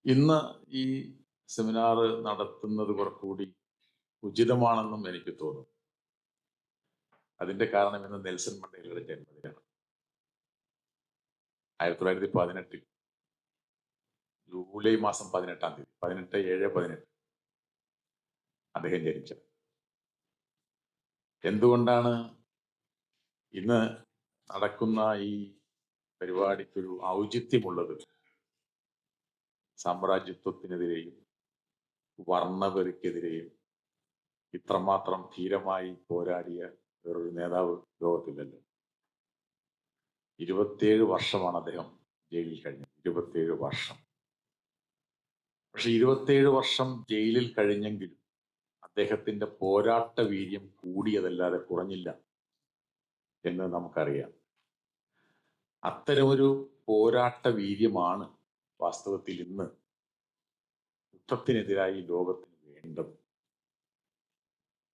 ഇന്ന് ഈ സെമിനാർ നടത്തുന്നത് കുറച്ചുകൂടി ഉചിതമാണെന്നും എനിക്ക് തോന്നുന്നു. അതിന്റെ കാരണം ഇന്ന് നെൽസൺ മണ്ടേലയുടെ ജന്മദിനമാണ്. 1918 ജൂലൈ മാസം 18-ാം തീയതി 18/7/18 അദ്ദേഹം ജനിച്ചത്. എന്തുകൊണ്ടാണ് ഇന്ന് നടക്കുന്ന ഈ പരിപാടിക്കൊരു ഔചിത്യമുള്ളത്? സാമ്രാജ്യത്വത്തിനെതിരെയും വർണ്ണവെറിക്കെതിരെയും ഇത്രമാത്രം ധീരമായി പോരാടിയ വേറൊരു നേതാവ് ലോകത്തില്ലല്ലോ. 27 വർഷമാണ് അദ്ദേഹം ജയിലിൽ കഴിഞ്ഞത്. 27 വർഷം. പക്ഷെ 27 വർഷം ജയിലിൽ കഴിഞ്ഞെങ്കിലും അദ്ദേഹത്തിന്റെ പോരാട്ട വീര്യം കൂടിയതല്ലാതെ കുറഞ്ഞില്ല എന്ന് നമുക്കറിയാം. അത്തരമൊരു പോരാട്ട വീര്യമാണ് വാസ്തവത്തിൽ ഇന്ന് യുദ്ധത്തിനെതിരായി ലോകത്തിന് വേണ്ടത്.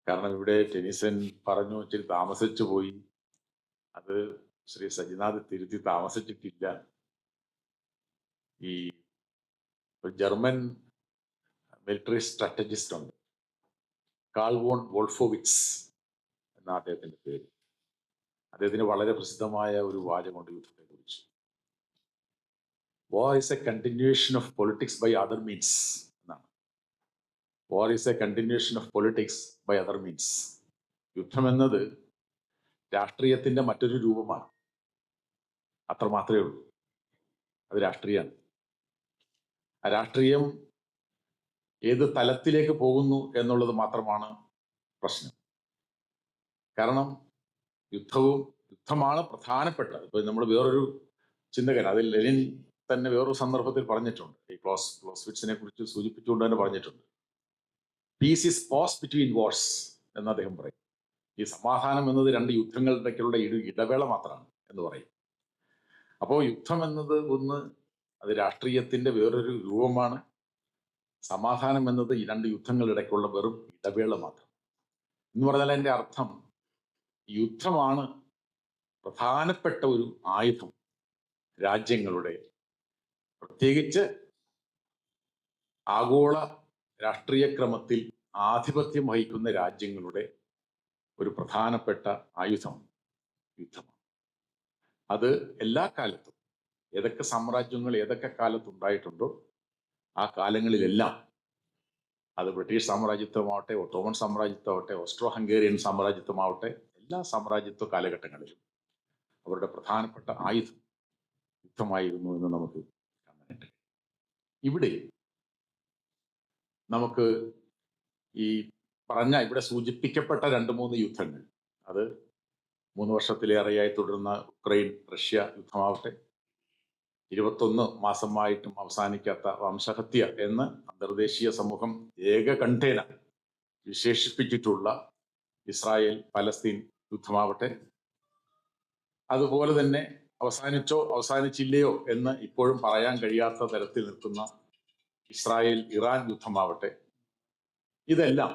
കാരണം ഇവിടെ ടെനിസൻ പറഞ്ഞു ഇച്ചിരി താമസിച്ചു പോയി. അത് ശ്രീ സജിനാഥ് തിരുത്തി താമസിച്ചിട്ടില്ല. ഈ ജർമ്മൻ മിലിറ്ററി സ്ട്രാറ്റജിസ്റ്റ് ഉണ്ട്, കാൾ വോൺ വോൾഫോവിറ്റ്സ് എന്ന അദ്ദേഹത്തിന്റെ പേര്. അദ്ദേഹത്തിന് വളരെ പ്രസിദ്ധമായ ഒരു വാചകമുണ്ട് യുദ്ധത്തെ കുറിച്ച്. War is a continuation of politics by other means എന്നാണ്. War is a continuation of politics by other means. യുദ്ധം എന്നത് രാഷ്ട്രീയത്തിന്റെ മറ്റൊരു രൂപമാണ്. അത്ര മാത്രമേ ഉള്ളൂ. അത് രാഷ്ട്രീയമാണ്. ആ രാഷ്ട്രീയം ഏത് തലത്തിലേക്ക് പോകുന്നു എന്നുള്ളത് മാത്രമാണ് പ്രശ്നം. കാരണം യുദ്ധമാണ് പ്രധാനപ്പെട്ടത്. ഇപ്പൊ നമ്മൾ വേറൊരു ചിന്തകൻ, അതിൽ ലെനിൻ തന്നെ വേറൊരു സന്ദർഭത്തിൽ പറഞ്ഞിട്ടുണ്ട്, ഈ ക്ലോസ്വിറ്റ്സിനെ കുറിച്ച് സൂചിപ്പിച്ചുകൊണ്ട് തന്നെ പറഞ്ഞിട്ടുണ്ട്, peace is pause between wars എന്ന് അദ്ദേഹം പറയും. ഈ സമാധാനം എന്നത് രണ്ട് യുദ്ധങ്ങളിടയ്ക്കുള്ള ഇടവേള മാത്രമാണ് എന്ന് പറയും. അപ്പോൾ യുദ്ധം എന്നത് അത് രാഷ്ട്രീയത്തിന്റെ വേറൊരു രൂപമാണ്. സമാധാനം എന്നത് ഈ രണ്ട് യുദ്ധങ്ങളിടയ്ക്കുള്ള വെറും ഇടവേള മാത്രം എന്ന് പറഞ്ഞാൽ അതിന്റെ അർത്ഥം യുദ്ധമാണ് പ്രധാനപ്പെട്ട ഒരു ആയുധം രാജ്യങ്ങളുടെ, പ്രത്യേകിച്ച് ആഗോള രാഷ്ട്രീയ ക്രമത്തിൽ ആധിപത്യം വഹിക്കുന്ന രാജ്യങ്ങളുടെ ഒരു പ്രധാനപ്പെട്ട ആയുധം യുദ്ധമാണ്. അത് എല്ലാ കാലത്തും ഏതൊക്കെ സാമ്രാജ്യങ്ങൾ ഏതൊക്കെ കാലത്തുണ്ടായിട്ടുണ്ടോ ആ കാലങ്ങളിലെല്ലാം, അത് ബ്രിട്ടീഷ് സാമ്രാജ്യത്വമാവട്ടെ, ഒട്ടോമൻ സാമ്രാജ്യത്വമാവട്ടെ, ഓസ്ട്രോ ഹംഗേറിയൻ സാമ്രാജ്യത്വമാവട്ടെ, എല്ലാ സാമ്രാജ്യത്വ കാലഘട്ടങ്ങളിലും അവരുടെ പ്രധാനപ്പെട്ട ആയുധം യുദ്ധമായിരുന്നു എന്ന് നമുക്ക് കാണാനായിട്ട്. ഇവിടെ നമുക്ക് ഈ ഇവിടെ സൂചിപ്പിക്കപ്പെട്ട 2-3 യുദ്ധങ്ങൾ, അത് 3 വർഷത്തിലേറെയായി തുടരുന്ന ഉക്രൈൻ റഷ്യ യുദ്ധമാവട്ടെ, 21 മാസമായിട്ടും അവസാനിക്കാത്ത വംശഹത്യ എന്ന് അന്തർദേശീയ സമൂഹം ഏകകണ്ഠേന വിശേഷിപ്പിച്ചിട്ടുള്ള ഇസ്രായേൽ പലസ്തീൻ യുദ്ധമാവട്ടെ, അതുപോലെ തന്നെ അവസാനിച്ചോ അവസാനിച്ചില്ലയോ എന്ന് ഇപ്പോഴും പറയാൻ കഴിയാത്ത തരത്തിൽ നിൽക്കുന്ന ഇസ്രായേൽ ഇറാൻ യുദ്ധമാവട്ടെ, ഇതെല്ലാം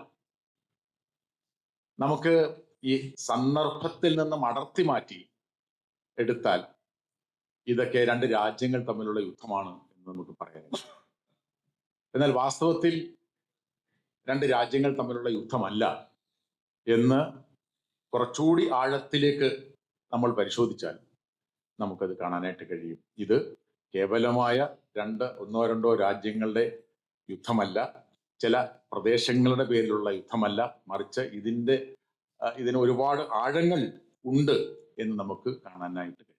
നമുക്ക് ഈ സന്ദർഭത്തിൽ നിന്നും അടർത്തി മാറ്റി എടുത്താൽ ഇതൊക്കെ രണ്ട് രാജ്യങ്ങൾ തമ്മിലുള്ള യുദ്ധമാണ് എന്ന് നമുക്ക് പറയാൻ. എന്നാൽ വാസ്തവത്തിൽ രണ്ട് രാജ്യങ്ങൾ തമ്മിലുള്ള യുദ്ധമല്ല എന്ന് കുറച്ചുകൂടി ആഴത്തിലേക്ക് നമ്മൾ പരിശോധിച്ചാൽ നമുക്കത് കാണാനായിട്ട് കഴിയും. ഇത് കേവലമായ ഒന്നോ രണ്ടോ രാജ്യങ്ങളുടെ യുദ്ധമല്ല, ചില പ്രദേശങ്ങളുടെ പേരിലുള്ള യുദ്ധമല്ല, മറിച്ച് ഇതിന് ഒരുപാട് ആഴങ്ങൾ ഉണ്ട് എന്ന് നമുക്ക് കാണാനായിട്ട് കഴിയും.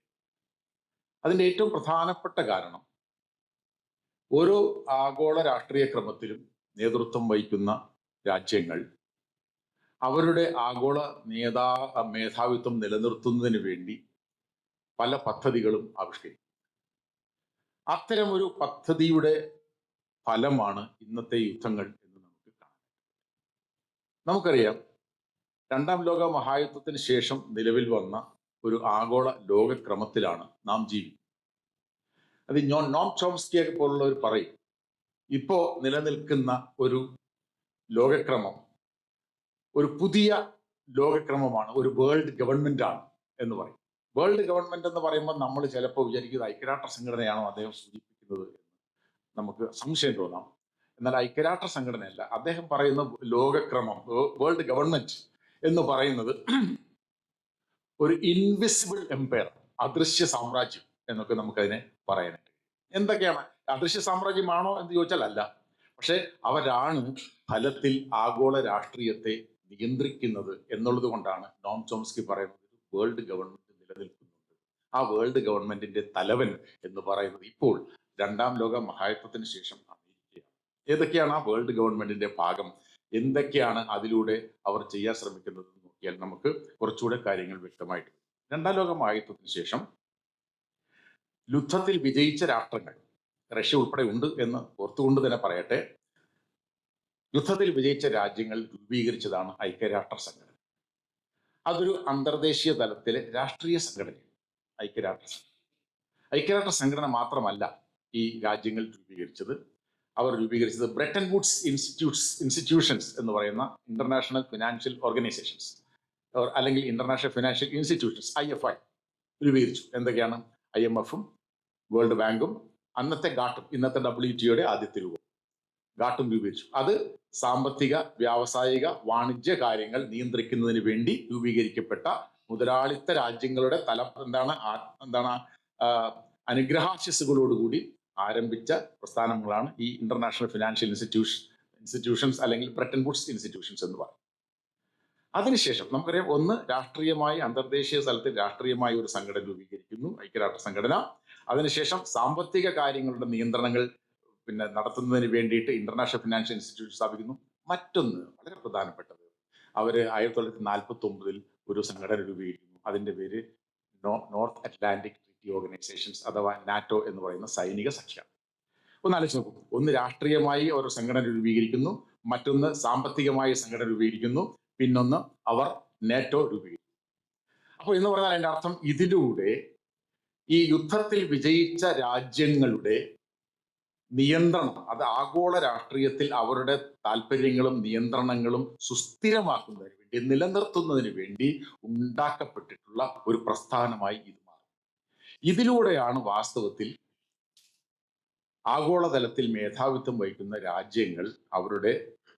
അതിൻ്റെ ഏറ്റവും പ്രധാനപ്പെട്ട കാരണം, ഓരോ ആഗോള രാഷ്ട്രീയ ക്രമത്തിലും നേതൃത്വം വഹിക്കുന്ന രാജ്യങ്ങൾ അവരുടെ ആഗോള മേധാവിത്വം നിലനിർത്തുന്നതിന് വേണ്ടി പല പദ്ധതികളും ആവിഷ്കരിക്കും. അത്തരമൊരു പദ്ധതിയുടെ ഫലമാണ് ഇന്നത്തെ യുദ്ധങ്ങൾ എന്ന് നമുക്ക് കാണാം. നമുക്കറിയാം, 2-ാം ലോക മഹായുദ്ധത്തിന് ശേഷം നിലവിൽ വന്ന ഒരു ആഗോള ലോകക്രമത്തിലാണ് നാം ജീവിക്കുന്നത്. അത് നോം ചോംസ്കിയൊക്കെ പോലുള്ളവർ പറയും, ഇപ്പോ നിലനിൽക്കുന്ന ഒരു ലോകക്രമം ഒരു പുതിയ ലോകക്രമമാണ്, ഒരു വേൾഡ് ഗവൺമെന്റ് ആണ് എന്ന് പറയും. വേൾഡ് ഗവൺമെന്റ് എന്ന് പറയുമ്പോൾ നമ്മൾ ചിലപ്പോൾ വിചാരിക്കുന്നത് ഐക്യരാഷ്ട്ര സംഘടനയാണോ അദ്ദേഹം സൂചിപ്പിക്കുന്നത് എന്ന് നമുക്ക് സംശയം തോന്നാം. എന്നാൽ ഐക്യരാഷ്ട്ര സംഘടനയല്ല. അദ്ദേഹം പറയുന്ന ലോകക്രമം, വേൾഡ് ഗവൺമെന്റ് എന്ന് പറയുന്നത് ഒരു ഇൻവിസിബിൾ എംപയർ, അദൃശ്യ സാമ്രാജ്യം എന്നൊക്കെ നമുക്കതിനെ പറയാനായിട്ട്. എന്തൊക്കെയാണ് അദൃശ്യ സാമ്രാജ്യമാണോ എന്ന് ചോദിച്ചാൽ അല്ല. പക്ഷെ അവരാണ് ഫലത്തിൽ ആഗോള രാഷ്ട്രീയത്തെ നിയന്ത്രിക്കുന്നത് എന്നുള്ളത് കൊണ്ടാണ് നോം ചോംസ്കി പറയുന്നത് വേൾഡ് ഗവൺമെന്റ് നിലനിൽക്കുന്നുണ്ട്. ആ വേൾഡ് ഗവൺമെന്റിന്റെ തലവൻ എന്ന് പറയുന്നത് ഇപ്പോൾ രണ്ടാം ലോക മഹായുദ്ധത്തിന് ശേഷം അമേരിക്കയാണ്. ഏതൊക്കെയാണ് ആ വേൾഡ് ഗവൺമെന്റിന്റെ ഭാഗം, എന്തൊക്കെയാണ് അതിലൂടെ അവർ ചെയ്യാൻ ശ്രമിക്കുന്നത് നോക്കിയാൽ നമുക്ക് കുറച്ചുകൂടെ കാര്യങ്ങൾ വ്യക്തമായിട്ട്. രണ്ടാം ലോക മഹായുദ്ധത്തിന് ശേഷം യുദ്ധത്തിൽ വിജയിച്ച രാഷ്ട്രങ്ങൾ, റഷ്യ ഉൾപ്പെടെ ഉണ്ട് എന്ന് ഓർത്തുകൊണ്ട് തന്നെ പറയട്ടെ, യുദ്ധത്തിൽ വിജയിച്ച രാജ്യങ്ങൾ രൂപീകരിച്ചതാണ് ഐക്യരാഷ്ട്ര സംഘടന. അതൊരു അന്തർദേശീയ തലത്തിലെ രാഷ്ട്രീയ സംഘടനയാണ് ഐക്യരാഷ്ട്ര സംഘടന മാത്രമല്ല ഈ രാജ്യങ്ങൾ രൂപീകരിച്ചത്. അവർ രൂപീകരിച്ചത് ബ്രെട്ടൻ വുഡ്സ് ഇൻസ്റ്റിറ്റ്യൂഷൻസ് എന്ന് പറയുന്ന ഇന്റർനാഷണൽ ഫിനാൻഷ്യൽ ഓർഗനൈസേഷൻസ് അല്ലെങ്കിൽ ഇന്റർനാഷണൽ ഫിനാൻഷ്യൽ ഇൻസ്റ്റിറ്റ്യൂഷൻസ് IFI രൂപീകരിച്ചു. എന്തൊക്കെയാണ്? IMF-ഉം വേൾഡ് ബാങ്കും അന്നത്തെ ഗാട്ടും, ഇന്നത്തെ WTO-യുടെ ആദ്യത്തെ രൂപം ഗാട്ടും രൂപീകരിച്ചു. അത് സാമ്പത്തിക, വ്യാവസായിക, വാണിജ്യ കാര്യങ്ങൾ നിയന്ത്രിക്കുന്നതിന് വേണ്ടി രൂപീകരിക്കപ്പെട്ട മുതലാളിത്ത രാജ്യങ്ങളുടെ എന്താണ് അനുഗ്രഹാശിസുകളോടുകൂടി ആരംഭിച്ച പ്രസ്ഥാനങ്ങളാണ് ഈ ഇന്റർനാഷണൽ ഫിനാൻഷ്യൽ ഇൻസ്റ്റിറ്റ്യൂഷൻസ് അല്ലെങ്കിൽ ബ്രെട്ടൻ വുഡ്സ് ഇൻസ്റ്റിറ്റ്യൂഷൻസ് എന്ന് പറയും. അതിനുശേഷം നമുക്കറിയാം, ഒന്ന് രാഷ്ട്രീയമായി അന്തർദേശീയ തലത്തിൽ രാഷ്ട്രീയമായി ഒരു സംഘടന രൂപീകരിക്കുന്നു, ഐക്യരാഷ്ട്ര സംഘടന. അതിനുശേഷം സാമ്പത്തിക കാര്യങ്ങളുടെ നിയന്ത്രണങ്ങൾ നടത്തുന്നതിന് വേണ്ടിയിട്ട് ഇന്റർനാഷണൽ ഫിനാൻഷ്യൽ ഇൻസ്റ്റിറ്റ്യൂഷൻ സ്ഥാപിക്കുന്നു. മറ്റൊന്ന് വളരെ പ്രധാനപ്പെട്ടത്, അവര് 1949 ഒരു സംഘടന രൂപീകരിക്കുന്നു. അതിന്റെ പേര് നോർത്ത് അറ്റ്ലാന്റിക് ട്രീറ്റി ഓർഗനൈസേഷൻസ് അഥവാ നാറ്റോ എന്ന് പറയുന്ന സൈനിക സഖ്യം. ഒന്ന് ആലോചിച്ച് നോക്കൂ, ഒന്ന് രാഷ്ട്രീയമായി ഒരു സംഘടന രൂപീകരിക്കുന്നു, മറ്റൊന്ന് സാമ്പത്തികമായി സംഘടന രൂപീകരിക്കുന്നു, പിന്നൊന്ന് അവർ നാറ്റോ രൂപീകരിക്കുന്നു. അപ്പോൾ എന്ന് പറഞ്ഞാൽ അതിന്റെ അർത്ഥം ഇതിലൂടെ ഈ യുദ്ധത്തിൽ വിജയിച്ച രാജ്യങ്ങളുടെ നിയന്ത്രണം, അത് ആഗോള രാഷ്ട്രീയത്തിൽ അവരുടെ താല്പര്യങ്ങളും നിയന്ത്രണങ്ങളും സുസ്ഥിരമാക്കുന്നതിന് വേണ്ടി, നിലനിർത്തുന്നതിന് വേണ്ടി ഉണ്ടാക്കപ്പെട്ടിട്ടുള്ള ഒരു പ്രസ്ഥാനമായി ഇത് മാറും. ഇതിലൂടെയാണ് വാസ്തവത്തിൽ ആഗോളതലത്തിൽ മേധാവിത്വം വഹിക്കുന്ന രാജ്യങ്ങൾ അവരുടെ,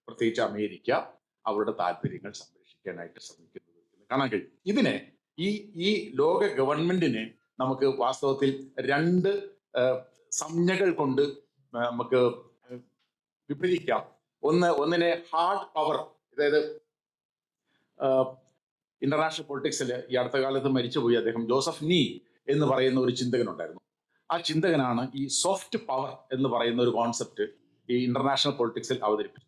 പ്രത്യേകിച്ച് അമേരിക്ക, അവരുടെ താല്പര്യങ്ങൾ സംരക്ഷിക്കാനായിട്ട് ശ്രമിക്കുന്നത് എന്ന് കാണാൻ കഴിയും. ഇതിനെ ഈ ലോക ഗവൺമെന്റിനെ നമുക്ക് വാസ്തവത്തിൽ രണ്ട് സംജ്ഞകൾ കൊണ്ട് നമുക്ക് വിഭജിക്കാം. ഒന്നിനെ ഹാർഡ് പവർ, അതായത് ഇന്റർനാഷണൽ പൊളിറ്റിക്സിൽ ഈ അടുത്ത കാലത്ത് മരിച്ചുപോയി അദ്ദേഹം ജോസഫ് നീ എന്ന് പറയുന്ന ഒരു ചിന്തകനുണ്ടായിരുന്നു. ആ ചിന്തകനാണ് ഈ സോഫ്റ്റ് പവർ എന്ന് പറയുന്ന ഒരു കോൺസെപ്റ്റ് ഈ ഇന്റർനാഷണൽ പൊളിറ്റിക്സിൽ അവതരിപ്പിച്ചത്.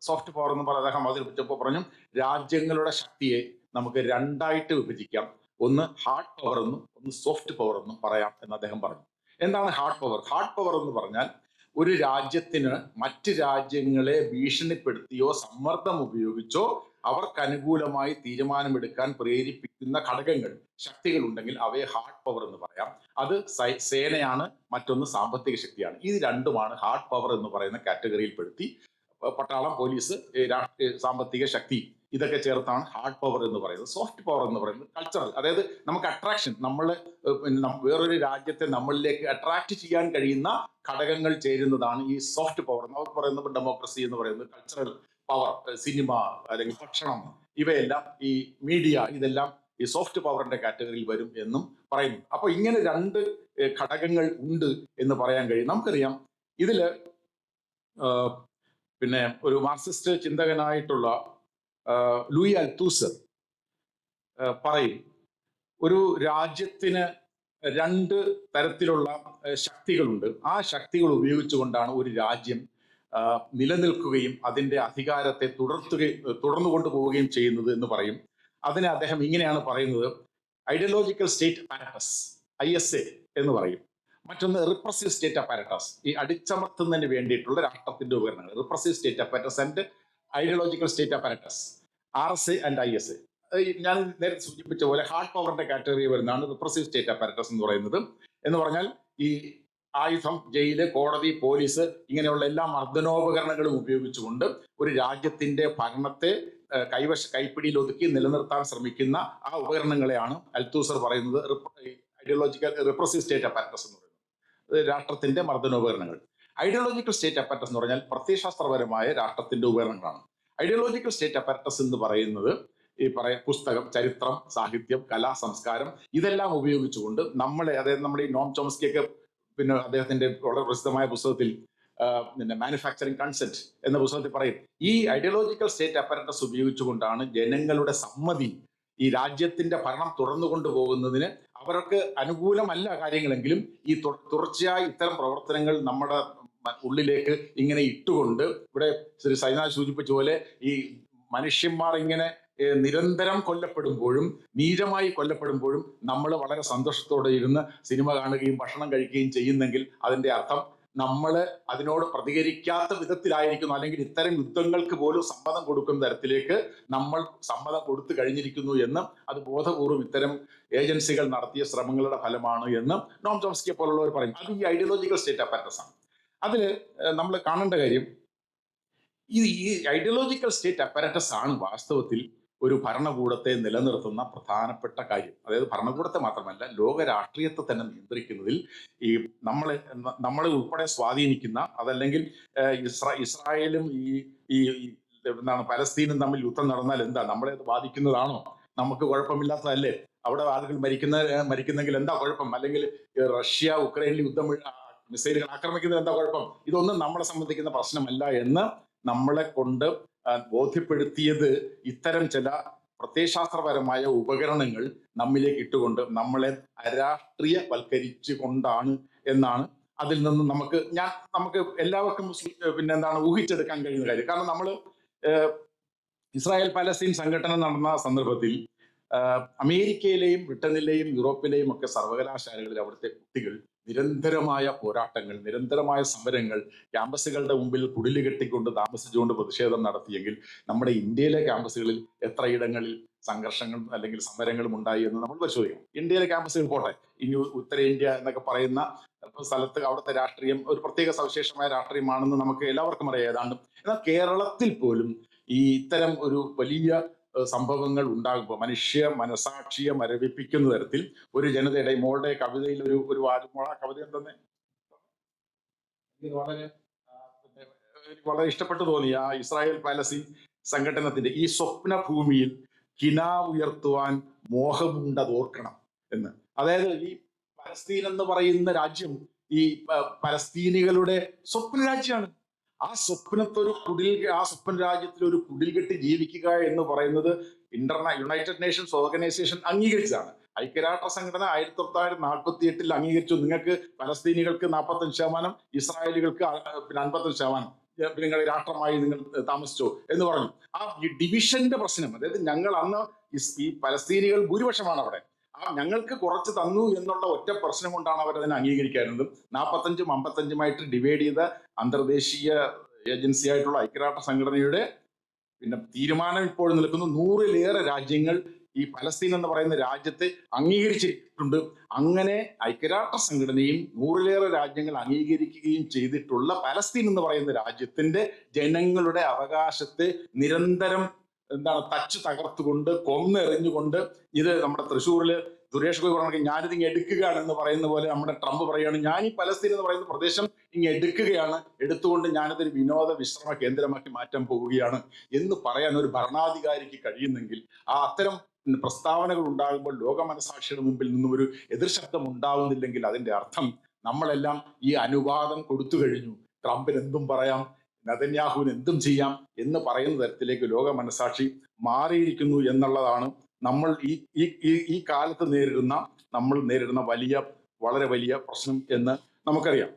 സോഫ്റ്റ് പവർ എന്ന് പറഞ്ഞ അദ്ദേഹം അവതരിപ്പിച്ചപ്പോൾ പറഞ്ഞു, രാജ്യങ്ങളുടെ ശക്തിയെ നമുക്ക് രണ്ടായിട്ട് വിഭജിക്കാം, ഒന്ന് ഹാർഡ് പവർ എന്നും ഒന്ന് സോഫ്റ്റ് പവർ എന്നും പറയാം എന്ന് അദ്ദേഹം പറഞ്ഞു. എന്താണ് ഹാർഡ് പവർ? ഹാർഡ് പവർ എന്ന് പറഞ്ഞാൽ ഒരു രാജ്യത്തിന് മറ്റ് രാജ്യങ്ങളെ ഭീഷണിപ്പെടുത്തിയോ സമ്മർദ്ദം ഉപയോഗിച്ചോ അവർക്ക് അനുകൂലമായി തീരുമാനമെടുക്കാൻ പ്രേരിപ്പിക്കുന്ന ഘടകങ്ങൾ, ശക്തികൾ ഉണ്ടെങ്കിൽ അവയെ ഹാർഡ് പവർ എന്ന് പറയാം. അത് സേനയാണ്, മറ്റൊന്ന് സാമ്പത്തിക ശക്തിയാണ്. ഇത് രണ്ടുമാണ് ഹാർഡ് പവർ എന്ന് പറയുന്ന കാറ്റഗറിയിൽ പെടുത്തി പട്ടാളം, പോലീസ്, സാമ്പത്തിക ശക്തി ഇതൊക്കെ ചേർത്താണ് ഹാർഡ് പവർ എന്ന് പറയുന്നത്. സോഫ്റ്റ് പവർ എന്ന് പറയുന്നത് കൾച്ചറൽ, അതായത് നമുക്ക് അട്രാക്ഷൻ, വേറൊരു രാജ്യത്തെ നമ്മളിലേക്ക് അട്രാക്ട് ചെയ്യാൻ കഴിയുന്ന ഘടകങ്ങൾ ചേരുന്നതാണ് ഈ സോഫ്റ്റ് പവർ. അവർ പറയുന്നത് ഡെമോക്രസി എന്ന് പറയുന്നത് കൾച്ചറൽ പവർ, സിനിമ അല്ലെങ്കിൽ ഭക്ഷണം, ഇവയെല്ലാം ഈ മീഡിയ, ഇതെല്ലാം ഈ സോഫ്റ്റ് പവറിന്റെ കാറ്റഗറിയിൽ വരും എന്നും പറയുന്നു. അപ്പൊ ഇങ്ങനെ രണ്ട് ഘടകങ്ങൾ ഉണ്ട് എന്ന് പറയാൻ കഴിയും. നമുക്കറിയാം, ഇതില് ഒരു മാർക്സിസ്റ്റ് ചിന്തകനായിട്ടുള്ള ലൂയി അൽത്തൂസർ പറയും, ഒരു രാജ്യത്തിന് രണ്ട് തരത്തിലുള്ള ശക്തികളുണ്ട്. ആ ശക്തികൾ ഉപയോഗിച്ചുകൊണ്ടാണ് ഒരു രാജ്യം നിലനിൽക്കുകയും അതിന്റെ അധികാരത്തെ തുടർന്നു കൊണ്ടുപോവുകയും ചെയ്യുന്നത് എന്ന് പറയും. അതിനെ അദ്ദേഹം ഇങ്ങനെയാണ് പറയുന്നത്: ഐഡിയോളജിക്കൽ സ്റ്റേറ്റ് അപ്പാരറ്റസ്, ISA എന്ന് പറയും. മറ്റൊന്ന് റിപ്രസീവ് സ്റ്റേറ്റ് അപ്പാരറ്റസ്, ഈ അടിച്ചമർത്തുന്നതിന് വേണ്ടിയിട്ടുള്ള രാഷ്ട്രത്തിന്റെ ഉപകരണങ്ങൾ. Repressive state apparatus and ideological state apparatus, RSA and ISA. ഞാൻ നേരത്തെ സൂചിപ്പിച്ച പോലെ ഹാർഡ് പവറിന്റെ കാറ്റഗറി വരുന്നതാണ് റിപ്രസീവ് സ്റ്റേറ്റ് അപ്പാരറ്റസ് എന്ന് പറയുന്നത്. എന്ന് പറഞ്ഞാൽ ഈ ആയുധം, ജയില്, കോടതി, പോലീസ്, ഇങ്ങനെയുള്ള എല്ലാ മർദ്ദനോപകരണങ്ങളും ഉപയോഗിച്ചുകൊണ്ട് ഒരു രാജ്യത്തിന്റെ ഭരണത്തെ കൈപ്പിടിയിൽ ഒതുക്കി നിലനിർത്താൻ ശ്രമിക്കുന്ന ആ ഉപകരണങ്ങളെയാണ് അൽത്തൂസർ പറയുന്നത് റിപ്രസീവ് സ്റ്റേറ്റ് അപ്പാരറ്റസ് എന്ന് പറയുന്നത്. രാഷ്ട്രത്തിന്റെ മർദ്ദനോപകരണങ്ങൾ. ഐഡിയോളജിക്കൽ സ്റ്റേറ്റ് അപ്പാരറ്റസ് എന്ന് പറഞ്ഞാൽ പ്രത്യയശാസ്ത്രപരമായ രാഷ്ട്രത്തിന്റെ ഉപകരണങ്ങളാണ്. ഐഡിയോളജിക്കൽ സ്റ്റേറ്റ് അപ്പാരറ്റസ് എന്ന് പറയുന്നത് ഈ പുസ്തകം, ചരിത്രം, സാഹിത്യം, കല, സംസ്കാരം ഇതെല്ലാം ഉപയോഗിച്ചുകൊണ്ട് നമ്മളെ, അതായത് നമ്മുടെ ഈ നോം ചോംസ്കിയൊക്കെ പിന്നെ അദ്ദേഹത്തിന്റെ വളരെ പ്രസിദ്ധമായ പുസ്തകത്തിൽ പിന്നെ മാനുഫാക്ചറിങ് കൺസെന്റ് എന്ന പുസ്തകത്തിൽ പറയും, ഈ ഐഡിയോളജിക്കൽ സ്റ്റേറ്റ് അപ്പാരറ്റസ് ഉപയോഗിച്ചുകൊണ്ടാണ് ജനങ്ങളുടെ സമ്മതി ഈ രാജ്യത്തിന്റെ ഭരണം തുടർന്നു കൊണ്ടുപോകുന്നതിന് അവർക്ക് അനുകൂലമല്ല കാര്യങ്ങളെങ്കിലും ഈ തുടർച്ചയായി ഇത്തരം പ്രവർത്തനങ്ങൾ നമ്മുടെ ഉള്ളിലേക്ക് ഇങ്ങനെ ഇട്ടുകൊണ്ട്, ഇവിടെ ശ്രീ സൈനാഥ് സൂചിപ്പിച്ച പോലെ ഈ മനുഷ്യന്മാർ ഇങ്ങനെ നിരന്തരം കൊല്ലപ്പെടുമ്പോഴും നീചമായി കൊല്ലപ്പെടുമ്പോഴും നമ്മൾ വളരെ സന്തോഷത്തോടെ ഇരുന്ന് സിനിമ കാണുകയും ഭക്ഷണം കഴിക്കുകയും ചെയ്യുന്നെങ്കിൽ അതിന്റെ അർത്ഥം നമ്മൾ അതിനോട് പ്രതികരിക്കാത്ത വിധത്തിലായിരിക്കുന്നു, അല്ലെങ്കിൽ ഇത്തരം യുദ്ധങ്ങൾക്ക് പോലും സമ്മതം കൊടുക്കുന്ന തരത്തിലേക്ക് നമ്മൾ സമ്മതം കൊടുത്തു കഴിഞ്ഞിരിക്കുന്നു എന്ന്, അത് ബോധപൂർവ്വം ഇത്തരം ഏജൻസികൾ നടത്തിയ ശ്രമങ്ങളുടെ ഫലമാണ് എന്ന് നോം ചോംസ്കിയെ പോലുള്ളവർ പറയും. അത് ഈ ഐഡിയോളജിക്കൽ സ്റ്റേറ്റ് അപ്പാരറ്റസ് ആണ്. അതിൽ നമ്മൾ കാണേണ്ട കാര്യം, ഈ ഐഡിയോളജിക്കൽ സ്റ്റേറ്റ് അപ്പാരറ്റസ് ആണ് വാസ്തവത്തിൽ ഒരു ഭരണകൂടത്തെ നിലനിർത്തുന്ന പ്രധാനപ്പെട്ട കാര്യം. അതായത് ഭരണകൂടത്തെ മാത്രമല്ല, ലോക രാഷ്ട്രീയത്തെ തന്നെ നിയന്ത്രിക്കുന്നതിൽ ഈ നമ്മളെ ഉൾപ്പെടെ സ്വാധീനിക്കുന്ന, അതല്ലെങ്കിൽ ഇസ്രായേലും ഈ എന്താണ് പലസ്തീനും തമ്മിൽ യുദ്ധം നടന്നാൽ എന്താ, നമ്മളെ അത് ബാധിക്കുന്നതാണോ? നമുക്ക് കുഴപ്പമില്ലാത്തതല്ലേ? അവിടെ ആളുകൾ മരിക്കുന്നെങ്കിൽ എന്താ കുഴപ്പം? അല്ലെങ്കിൽ റഷ്യ ഉക്രൈനിൽ യുദ്ധം മിസൈലുകൾ ആക്രമിക്കുന്നത് എന്താ കുഴപ്പം? ഇതൊന്നും നമ്മളെ സംബന്ധിക്കുന്ന പ്രശ്നമല്ല എന്ന് നമ്മളെ കൊണ്ട് ബോധ്യപ്പെടുത്തിയത് ഇത്തരം ചില പ്രത്യയശാസ്ത്രപരമായ ഉപകരണങ്ങൾ നമ്മിലേക്ക് ഇട്ടുകൊണ്ട് നമ്മളെ അരാഷ്ട്രീയവൽക്കരിച്ചു കൊണ്ടാണ് എന്നാണ് അതിൽ നിന്ന് നമുക്ക് എല്ലാവർക്കും എന്താണ് ഊഹിച്ചെടുക്കാൻ കഴിയുന്ന കാര്യം. കാരണം നമ്മൾ ഇസ്രായേൽ പാലസ്തീൻ സംഘടന നടന്ന സന്ദർഭത്തിൽ അമേരിക്കയിലെയും ബ്രിട്ടനിലെയും യൂറോപ്പിലെയും ഒക്കെ സർവകലാശാലകളിൽ അവിടുത്തെ കുട്ടികൾ നിരന്തരമായ പോരാട്ടങ്ങൾ, നിരന്തരമായ സമരങ്ങൾ, ക്യാമ്പസുകളുടെ മുമ്പിൽ കുടില് കെട്ടിക്കൊണ്ട് താമസിച്ചുകൊണ്ട് പ്രതിഷേധം നടത്തിയെങ്കിൽ നമ്മുടെ ഇന്ത്യയിലെ ക്യാമ്പസുകളിൽ എത്രയിടങ്ങളിൽ സംഘർഷങ്ങളും അല്ലെങ്കിൽ സമരങ്ങളും ഉണ്ടായി എന്ന് നമ്മൾ പരിശോധിക്കണം. ഇന്ത്യയിലെ ക്യാമ്പസുകൾ പോട്ടെ, ഇനി ഉത്തരേന്ത്യ എന്നൊക്കെ പറയുന്ന സ്ഥലത്ത് അവിടുത്തെ രാഷ്ട്രീയം ഒരു പ്രത്യേക സവിശേഷമായ രാഷ്ട്രീയമാണെന്ന് നമുക്ക് എല്ലാവർക്കും അറിയാം ഏതാണ്ട്. എന്നാൽ കേരളത്തിൽ പോലും ഈ ഇത്തരം ഒരു വലിയ സംഭവങ്ങൾ ഉണ്ടാകുമ്പോൾ മനുഷ്യ മനസാക്ഷിയെ മരവിപ്പിക്കുന്ന തരത്തിൽ ഒരു ജനതയുടെ, മോളുടെ കവിതയിൽ ഒരു കവിത എന്തെന്ന് വളരെ ഇഷ്ടപ്പെട്ടു തോന്നി. ആ ഇസ്രായേൽ പാലസ്തീൻ സംഘടനത്തിന്റെ ഈ സ്വപ്ന ഭൂമിയിൽ കിനാവ് ഉയർത്തുവാൻ മോഹമുണ്ടതോർക്കണം എന്ന്. അതായത് ഈ പലസ്തീൻ എന്ന് പറയുന്ന രാജ്യം ഈ പലസ്തീനികളുടെ സ്വപ്ന രാജ്യമാണ്. ആ സ്വപ്ന രാജ്യത്തിൽ ഒരു കുടിൽ കെട്ടി ജീവിക്കുക എന്ന് പറയുന്നത് യുണൈറ്റഡ് നേഷൻസ് ഓർഗനൈസേഷൻ അംഗീകരിച്ചതാണ്. ഐക്യരാഷ്ട്ര സംഘടന 1948 അംഗീകരിച്ചു, നിങ്ങൾക്ക് പലസ്തീനികൾക്ക് 45%, ഇസ്രായേലികൾക്ക് 55%, നിങ്ങൾ രാഷ്ട്രമായി നിങ്ങൾ താമസിച്ചോ എന്ന് പറഞ്ഞു. ആ ഡിവിഷന്റെ പ്രശ്നം, അതായത് ഞങ്ങൾ അന്ന് ഈ പലസ്തീനികൾ ഭൂരിപക്ഷമാണ് അവിടെ, ഞങ്ങൾക്ക് കുറച്ച് തന്നു എന്നുള്ള ഒറ്റ പ്രശ്നം കൊണ്ടാണ് അവരതിനെ അംഗീകരിക്കാറുള്ളത്. 45ഉം 55ഉമായിട്ട് ഡിവൈഡ് ചെയ്ത അന്തർദേശീയ ഏജൻസി ആയിട്ടുള്ള ഐക്യരാഷ്ട്ര സംഘടനയുടെ തീരുമാനം ഇപ്പോൾ നിൽക്കുന്നു. 100-ലേറെ രാജ്യങ്ങൾ ഈ പലസ്തീൻ എന്ന് പറയുന്ന രാജ്യത്തെ അംഗീകരിച്ചിട്ടുണ്ട്. അങ്ങനെ ഐക്യരാഷ്ട്ര സംഘടനയും 100-ലേറെ രാജ്യങ്ങൾ അംഗീകരിക്കുകയും ചെയ്തിട്ടുള്ള പലസ്തീൻ എന്ന് പറയുന്ന രാജ്യത്തിന്റെ ജനങ്ങളുടെ അവകാശത്തെ നിരന്തരം തച്ചു തകർത്തുകൊണ്ട് കൊന്നെറിഞ്ഞുകൊണ്ട്, ഇത് നമ്മുടെ തൃശ്ശൂരില് സുരേഷ് ഗോപി പറഞ്ഞ ഞാനിത് ഇങ്ങ് എടുക്കുകയാണ് എന്ന് പറയുന്ന പോലെ നമ്മുടെ ട്രംപ് പറയുകയാണ്, ഞാൻ ഈ പലസ്തീൻ എന്ന് പറയുന്ന പ്രദേശം ഇങ്ങ് എടുക്കുകയാണ്, എടുത്തുകൊണ്ട് ഞാനിതൊരു വിനോദ വിശ്രമ കേന്ദ്രമാക്കി മാറ്റാൻ പോവുകയാണ് എന്ന് പറയാൻ ഒരു ഭരണാധികാരിക്ക് കഴിയുന്നെങ്കിൽ, അത്തരം പ്രസ്താവനകൾ ഉണ്ടാകുമ്പോൾ ലോക മനസാക്ഷിയുടെ മുമ്പിൽ നിന്നും ഒരു എതിർശബ്ദം ഉണ്ടാവുന്നില്ലെങ്കിൽ അതിന്റെ അർത്ഥം നമ്മളെല്ലാം ഈ അനുവാദം കൊടുത്തു കഴിഞ്ഞു, ട്രംപിന് എന്തും പറയാം, നെതന്യാഹുവിന് എന്തും ചെയ്യാം എന്ന് പറയുന്ന തരത്തിലേക്ക് ലോക മനസാക്ഷി മാറിയിരിക്കുന്നു എന്നുള്ളതാണ് നമ്മൾ ഈ കാലത്ത് നമ്മൾ നേരിടുന്ന വളരെ വലിയ പ്രശ്നം എന്ന് നമുക്കറിയാം.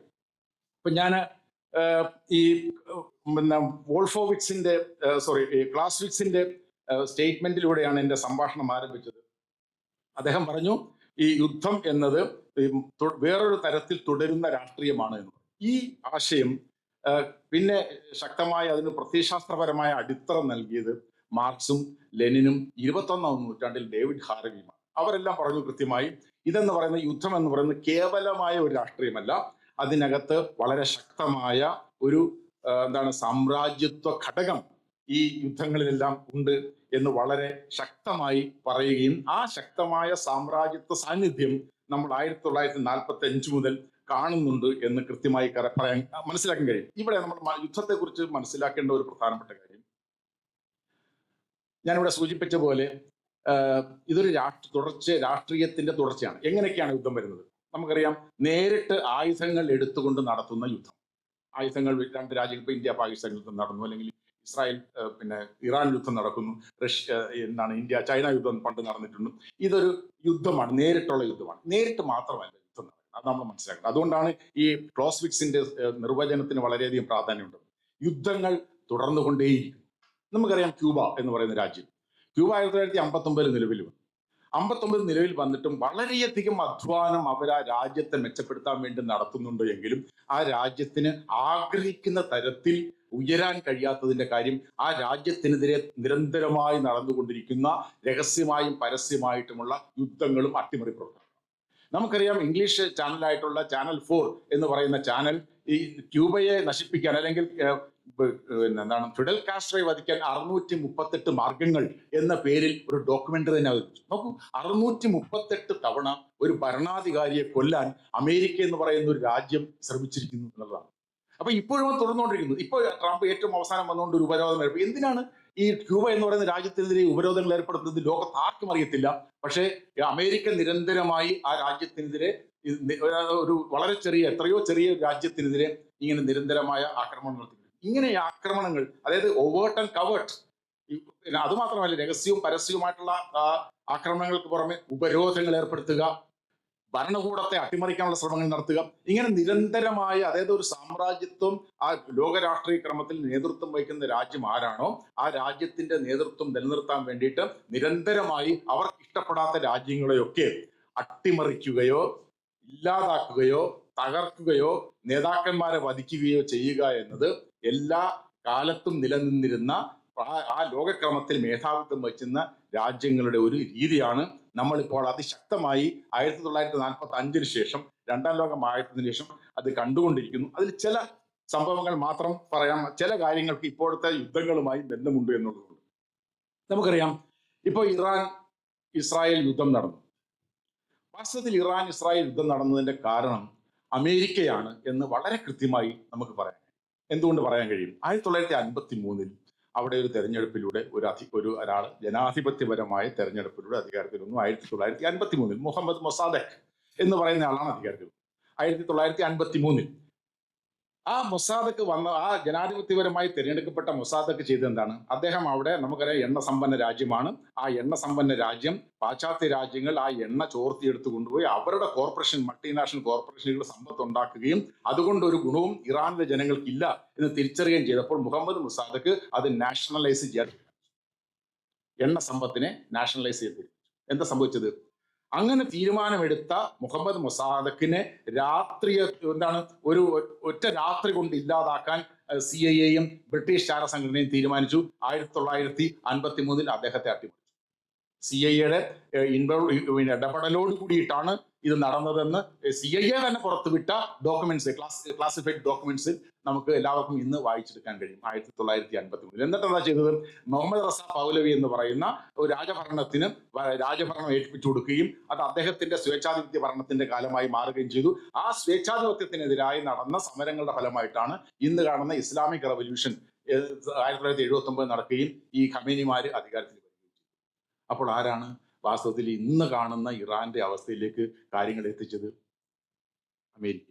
ഇപ്പൊ ഞാൻ ഈ ക്ലാസ്വിറ്റ്സിന്റെ സ്റ്റേറ്റ്മെന്റിലൂടെയാണ് എൻ്റെ സംഭാഷണം ആരംഭിച്ചത്. അദ്ദേഹം പറഞ്ഞു, ഈ യുദ്ധം എന്നത് വേറൊരു തരത്തിൽ തുടരുന്ന രാഷ്ട്രീയമാണ് എന്ന്. ഈ ആശയം പിന്നെ ശക്തമായി അതിന് പ്രത്യയശാസ്ത്രപരമായ അടിത്തറ നൽകിയത് മാർക്സും ലെനിനും 21ാം നൂറ്റാണ്ടിൽ ഡേവിഡ് ഹാർവിയുമാണ്. അവരെല്ലാം പറഞ്ഞു കൃത്യമായി, ഇതെന്ന് പറയുന്ന യുദ്ധം എന്ന് പറയുന്നത് കേവലമായ ഒരു രാഷ്ട്രീയമല്ല, അതിനകത്ത് വളരെ ശക്തമായ ഒരു സാമ്രാജ്യത്വ ഘടകം ഈ യുദ്ധങ്ങളിലെല്ലാം ഉണ്ട് എന്ന് വളരെ ശക്തമായി പറയുകയും, ആ ശക്തമായ സാമ്രാജ്യത്വ സാന്നിധ്യം നമ്മൾ 1945 മുതൽ കാണുന്നുണ്ട് എന്ന് കൃത്യമായി പറയാൻ മനസ്സിലാക്കാൻ കഴിയും. ഇവിടെ നമ്മൾ യുദ്ധത്തെക്കുറിച്ച് മനസ്സിലാക്കേണ്ട ഒരു പ്രധാനപ്പെട്ട കാര്യം, ഞാനിവിടെ സൂചിപ്പിച്ച പോലെ ഇതൊരു രാഷ്ട്രീയത്തിന്റെ തുടർച്ചയാണ്. എങ്ങനെയൊക്കെയാണ് യുദ്ധം വരുന്നത്? നമുക്കറിയാം, നേരിട്ട് ആയുധങ്ങൾ എടുത്തുകൊണ്ട് നടത്തുന്ന യുദ്ധം. ആയുധങ്ങൾ രണ്ട് രാജ്യങ്ങൾ, ഇപ്പൊ ഇന്ത്യ പാകിസ്ഥാൻ യുദ്ധം നടന്നു, അല്ലെങ്കിൽ ഇസ്രായേൽ പിന്നെ ഇറാൻ യുദ്ധം നടക്കുന്നു, ഇന്ത്യ ചൈന യുദ്ധം പണ്ട് നടന്നിട്ടുണ്ട്. ഇതൊരു യുദ്ധമാണ്, നേരിട്ടുള്ള യുദ്ധമാണ്. നേരിട്ട് മാത്രമല്ല യുദ്ധം നടക്കുന്നത്, അത് നമ്മൾ മനസ്സിലാക്കണം. അതുകൊണ്ടാണ് ഈ ക്ലോസ്വിറ്റ്സിന്റെ നിർവചനത്തിന് വളരെയധികം പ്രാധാന്യമുണ്ട്. യുദ്ധങ്ങൾ തുടർന്നുകൊണ്ടേയിരിക്കും. നമുക്കറിയാം, ക്യൂബ എന്ന് പറയുന്ന രാജ്യം, ക്യൂബ 1959 നിലവിൽ വന്നു. 59 നിലവിൽ വന്നിട്ടും വളരെയധികം അധ്വാനം അവർ ആ രാജ്യത്തെ മെച്ചപ്പെടുത്താൻ വേണ്ടി നടത്തുന്നുണ്ട് എങ്കിലും ആ രാജ്യത്തിന് ആഗ്രഹിക്കുന്ന തരത്തിൽ ഉയരാൻ കഴിയാത്തതിന്റെ കാര്യം, ആ രാജ്യത്തിനെതിരെ നിരന്തരമായി നടന്നുകൊണ്ടിരിക്കുന്ന രഹസ്യമായും പരസ്യമായിട്ടുമുള്ള യുദ്ധങ്ങളും അട്ടിമറി പ്രവർത്തനങ്ങളും. നമുക്കറിയാം, ഇംഗ്ലീഷ് ചാനലായിട്ടുള്ള ചാനൽ 4 എന്ന് പറയുന്ന ചാനൽ ഈ ക്യൂബയെ നശിപ്പിക്കാൻ, അല്ലെങ്കിൽ എന്താണ് ഫിഡൽ കാസ്ട്രോയെ വധിക്കാൻ 638 മാർഗങ്ങൾ എന്ന പേരിൽ ഒരു ഡോക്യുമെന്ററി തന്നെ അവതരിപ്പിച്ചു. നോക്കൂ, 638 തവണ ഒരു ഭരണാധികാരിയെ കൊല്ലാൻ അമേരിക്ക എന്ന് പറയുന്ന ഒരു രാജ്യം ശ്രമിച്ചിരിക്കുന്നു എന്നുള്ളതാണ്. അപ്പൊ ഇപ്പോഴും തുടർന്നുകൊണ്ടിരിക്കുന്നു. ഇപ്പോൾ ട്രംപ് ഏറ്റവും അവസാനം വന്നുകൊണ്ട് ഒരു ഉപരോധം ഏർപ്പെടുത്തി. എന്തിനാണ് ഈ ക്യൂബ എന്ന് പറയുന്ന രാജ്യത്തിനെതിരെ ഉപരോധങ്ങൾ ഏർപ്പെടുത്തുന്നത്? ലോകത്ത് ആർക്കും അറിയത്തില്ല. പക്ഷേ അമേരിക്ക നിരന്തരമായി ആ രാജ്യത്തിനെതിരെ, ഒരു വളരെ എത്രയോ ചെറിയ രാജ്യത്തിനെതിരെ ഇങ്ങനെ നിരന്തരമായ ആക്രമണം നടത്തി. ഇങ്ങനെ ആക്രമണങ്ങൾ, അതായത് ഓവേർട്ട് ആൻഡ് കവേർട്ട്, അതുമാത്രമല്ല രഹസ്യവും പരസ്യവുമായിട്ടുള്ള ആക്രമണങ്ങൾക്ക് പുറമെ ഉപരോധങ്ങൾ ഏർപ്പെടുത്തുക, ഭരണകൂടത്തെ അട്ടിമറിക്കാനുള്ള ശ്രമങ്ങൾ നടത്തുക, ഇങ്ങനെ നിരന്തരമായ, അതായത് ഒരു സാമ്രാജ്യത്വം ആ ലോക രാഷ്ട്രീയ ക്രമത്തിൽ നേതൃത്വം വഹിക്കുന്ന രാജ്യം ആരാണോ ആ രാജ്യത്തിന്റെ നേതൃത്വം നിലനിർത്താൻ വേണ്ടിയിട്ട് നിരന്തരമായി അവർക്ക് ഇഷ്ടപ്പെടാത്ത രാജ്യങ്ങളെയൊക്കെ അട്ടിമറിക്കുകയോ ഇല്ലാതാക്കുകയോ തകർക്കുകയോ നേതാക്കന്മാരെ വധിക്കുകയോ ചെയ്യുക എന്നത് എല്ലാ കാലത്തും നിലനിന്നിരുന്ന ആ ലോകക്രമത്തിൽ മേധാവിത്വം വഹിക്കുന്ന രാജ്യങ്ങളുടെ ഒരു രീതിയാണ്. നമ്മളിപ്പോൾ അതിശക്തമായി 1945 ശേഷം, രണ്ടാം ലോക മഹായുദ്ധത്തിന് ശേഷം അത് കണ്ടുകൊണ്ടിരിക്കുന്നു. അതിൽ ചില സംഭവങ്ങൾ മാത്രം പറയാം, ചില കാര്യങ്ങൾക്ക് ഇപ്പോഴത്തെ യുദ്ധങ്ങളുമായി ബന്ധമുണ്ട് എന്നുള്ളതുകൊണ്ട്. നമുക്കറിയാം, ഇപ്പോൾ ഇറാൻ ഇസ്രായേൽ യുദ്ധം നടന്നു. വാസ്തവത്തിൽ ഇറാൻ ഇസ്രായേൽ യുദ്ധം നടന്നതിന്റെ കാരണം അമേരിക്കയാണ് എന്ന് വളരെ കൃത്യമായി നമുക്ക് പറയാം. എന്തുകൊണ്ട് പറയാൻ കഴിയും? 1953 അവിടെ ഒരു തെരഞ്ഞെടുപ്പിലൂടെ ഒരാൾ ജനാധിപത്യപരമായ തെരഞ്ഞെടുപ്പിലൂടെ അധികാരത്തിൽ വന്നു. 1953 മുഹമ്മദ് മൊസാദക് എന്ന് പറയുന്ന ആളാണ് അധികാരത്തിൽ. 1953 ആ മൊസാദക്ക് ആ ജനാധിപത്യപരമായി തിരഞ്ഞെടുക്കപ്പെട്ട മൊസാദക്ക് ചെയ്തത് എന്താണ്? അദ്ദേഹം അവിടെ, നമുക്കറിയാം, എണ്ണ സമ്പന്ന രാജ്യമാണ്. ആ എണ്ണ സമ്പന്ന രാജ്യം, പാശ്ചാത്യ രാജ്യങ്ങൾ ആ എണ്ണ ചോർത്തിയെടുത്ത് കൊണ്ടുപോയി അവരുടെ മൾട്ടിനാഷണൽ കോർപ്പറേഷനുകൾ സമ്പത്ത് ഉണ്ടാക്കുകയും അതുകൊണ്ട് ഒരു ഗുണവും ഇറാനിലെ ജനങ്ങൾക്കില്ല എന്ന് തിരിച്ചറിയുകയും ചെയ്തപ്പോൾ മുഹമ്മദ് മൊസാദക്ക് അത് നാഷണലൈസ് ചെയ്യാൻ, എണ്ണ സമ്പത്തിനെ നാഷണലൈസ് ചെയ്ത്. എന്താ സംഭവിച്ചത്? അങ്ങനെ തീരുമാനമെടുത്ത മുഹമ്മദ് മൊസാദക്കിനെ ഒറ്റ രാത്രി കൊണ്ട് ഇല്ലാതാക്കാൻ CIA-യും ബ്രിട്ടീഷ് ചാരസംഘടനയും തീരുമാനിച്ചു. 1953 അദ്ദേഹത്തെ അട്ടിമറിച്ചു. CIA-യുടെ ഇടപെടലോട് കൂടിയിട്ടാണ് ഇത് നടന്നതെന്ന് CIA തന്നെ പുറത്തുവിട്ട ഡോക്യുമെന്റ്സ്, ക്ലാസിഫൈഡ് ഡോക്യുമെന്റ്സ് നമുക്ക് എല്ലാവർക്കും ഇന്ന് വായിച്ചെടുക്കാൻ കഴിയും. 1953 എന്നിട്ട് എന്താ ചെയ്തത്? മുഹമ്മദ് റസ പൗലവി എന്ന് പറയുന്ന ഒരു രാജഭരണം ഏൽപ്പിച്ചു കൊടുക്കുകയും അത് അദ്ദേഹത്തിന്റെ സ്വേച്ഛാധിപത്യ ഭരണത്തിന്റെ കാലമായി മാറുകയും ചെയ്തു. ആ സ്വേച്ഛാധിപത്യത്തിനെതിരായി നടന്ന സമരങ്ങളുടെ ഫലമായിട്ടാണ് ഇന്ന് കാണുന്ന ഇസ്ലാമിക് റവല്യൂഷൻ 1979 നടക്കുകയും ഈ ഖമേനിമാര് അധികാരത്തിൽ വരികയും ചെയ്തു. അപ്പോൾ ആരാണ് വാസ്തവത്തിൽ ഇന്ന് കാണുന്ന ഇറാന്റെ അവസ്ഥയിലേക്ക് കാര്യങ്ങൾ എത്തിച്ചത്? അമേരിക്ക.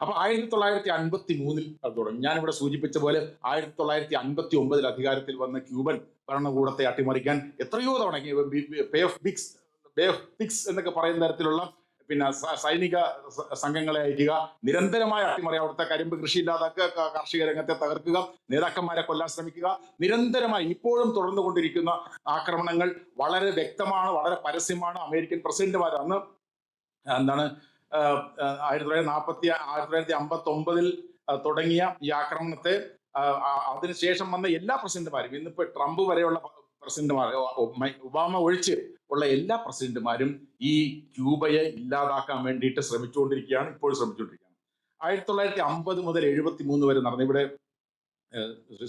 അപ്പൊ 1953 അത് തുടങ്ങി. ഞാനിവിടെ സൂചിപ്പിച്ച പോലെ 1959 അധികാരത്തിൽ വന്ന ക്യൂബൻ ഭരണകൂടത്തെ അട്ടിമറിക്കാൻ എത്രയോ തവണ ബേ ഓഫ് പിക്സ് എന്നൊക്കെ പറയുന്ന തരത്തിലുള്ള സൈനിക സംഘങ്ങളെ അയക്കുക, നിരന്തരമായ അട്ടിമറി, അവിടുത്തെ കരിമ്പ് കൃഷി ഇല്ലാതാക്കുക, കാർഷിക രംഗത്തെ തകർക്കുക, നേതാക്കന്മാരെ കൊല്ലാൻ ശ്രമിക്കുക, നിരന്തരമായി ഇപ്പോഴും തുടർന്നുകൊണ്ടിരിക്കുന്ന ആക്രമണങ്ങൾ വളരെ വ്യക്തമാണ്, വളരെ പരസ്യമാണ്. അമേരിക്കൻ പ്രസിഡന്റുമാർ അന്ന് 1959 തുടങ്ങിയ ഈ ആക്രമണത്തെ അതിനുശേഷം വന്ന എല്ലാ പ്രസിഡന്റുമാരും, ഇന്നിപ്പോ ട്രംപ് വരെയുള്ള പ്രസിഡന്റുമാർ, ഒബാമ ഒഴിച്ച് ഉള്ള എല്ലാ പ്രസിഡന്റുമാരും ഈ ക്യൂബയെ ഇല്ലാതാക്കാൻ വേണ്ടിയിട്ട് ശ്രമിച്ചുകൊണ്ടിരിക്കുകയാണ്, ഇപ്പോഴും ശ്രമിച്ചുകൊണ്ടിരിക്കുകയാണ്. 1950 മുതൽ 73 വരെ നടന്ന, ഇവിടെ